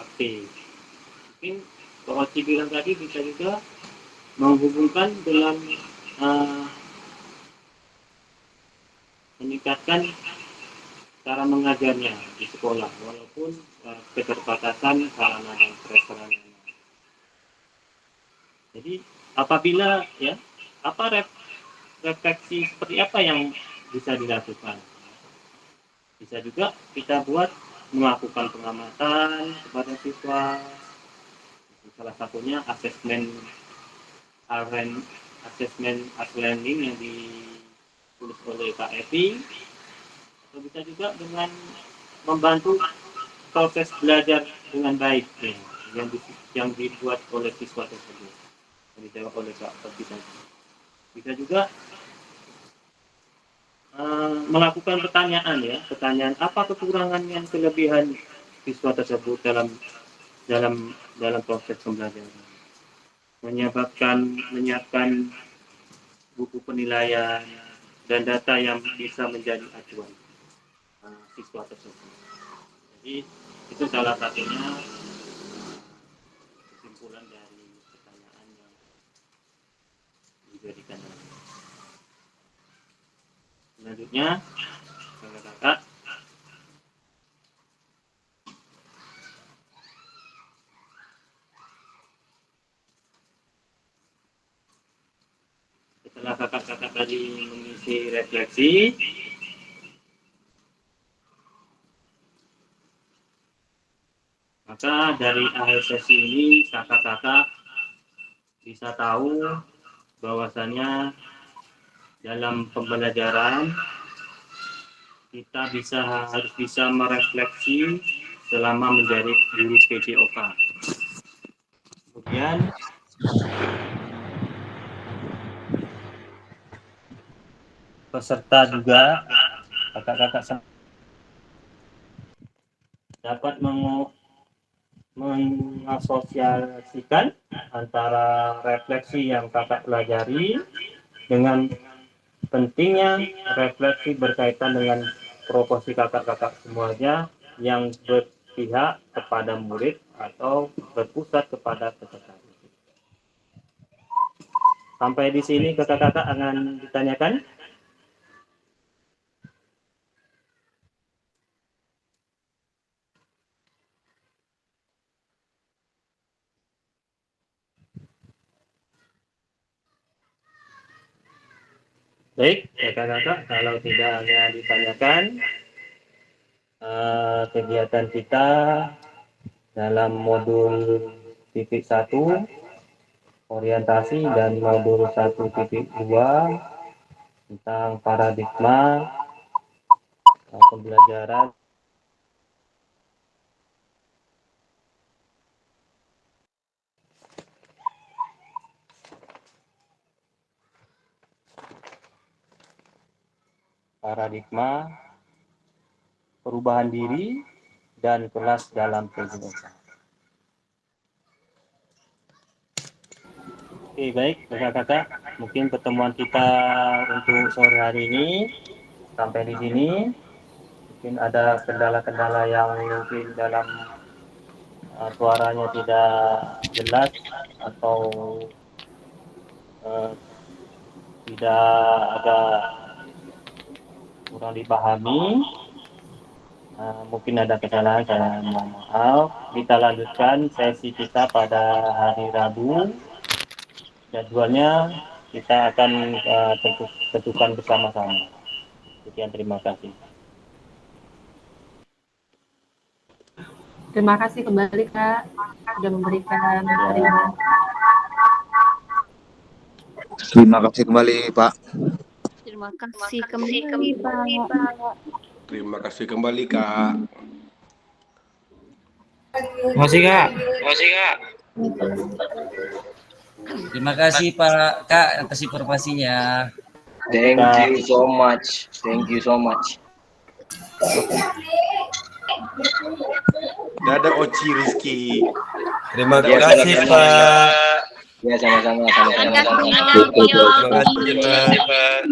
aktif. Mungkin Pak Oci bilang tadi bisa juga menghubungkan dengan meningkatkan cara mengajarnya di sekolah, walaupun keterbatasan sarana dan prasarana. Jadi apabila ya refleksi seperti apa yang bisa dilakukan? Bisa juga kita buat melakukan pengamatan kepada siswa. Salah satunya asesmen learning yang ditulis oleh Kak Evi. Atau bisa juga dengan membantu proses belajar dengan baik ya, yang dibuat oleh siswa tersebut. Dijawab oleh Kak Evi tadi. Bisa juga melakukan pertanyaan apa kekurangan dan kelebihan siswa tersebut dalam proses pembelajaran. Menyiapkan buku penilaian dan data yang bisa menjadi acuan siswa tersebut. Jadi itu salah satunya kesimpulan dari pertanyaan yang diberikan. Selanjutnya, kakak-kakak, setelah kakak-kakak tadi mengisi refleksi, maka dari akhir sesi ini kakak-kakak bisa tahu bahwasannya dalam pembelajaran kita harus bisa merefleksi selama menjadi guru PJOK. Kemudian peserta juga kakak-kakak dapat mengasosiasikan antara refleksi yang kakak pelajari dengan pentingnya refleksi berkaitan dengan proporsi kakak-kakak semuanya yang berpihak kepada murid atau berpusat kepada peserta. Sampai di sini kakak-kakak akan ditanyakan. Baik, kakak-kakak, kalau tidak ada ditanyakan, kegiatan kita dalam modul titik 1 orientasi dan modul 1.2 tentang paradigma pembelajaran perubahan diri dan kelas dalam PJOK. Oke, baik kakak-kakak, mungkin pertemuan kita untuk sore hari ini sampai di sini. Mungkin ada kendala-kendala yang mungkin dalam suaranya tidak jelas atau tidak ada kurang dipahami, mungkin ada kesalahan, saya mohon maaf. Kita lanjutkan sesi kita pada hari Rabu. Jadwalnya kita akan tentukan bersama-sama. Sekian, terima kasih. Terima kasih kembali Kak sudah memberikan materi. Terima kasih kembali Pak. Terima kasih kembali Pak. Terima kasih kembali Kak. Terima kasih Kak. Terima kasih Pak Kak atas informasinya. Thank you so much. Thank you so much. Dadah Oci Rizky. Terima kasih Pak. Ya sama-sama. Terima kasih, Pak. Terima kasih Pak.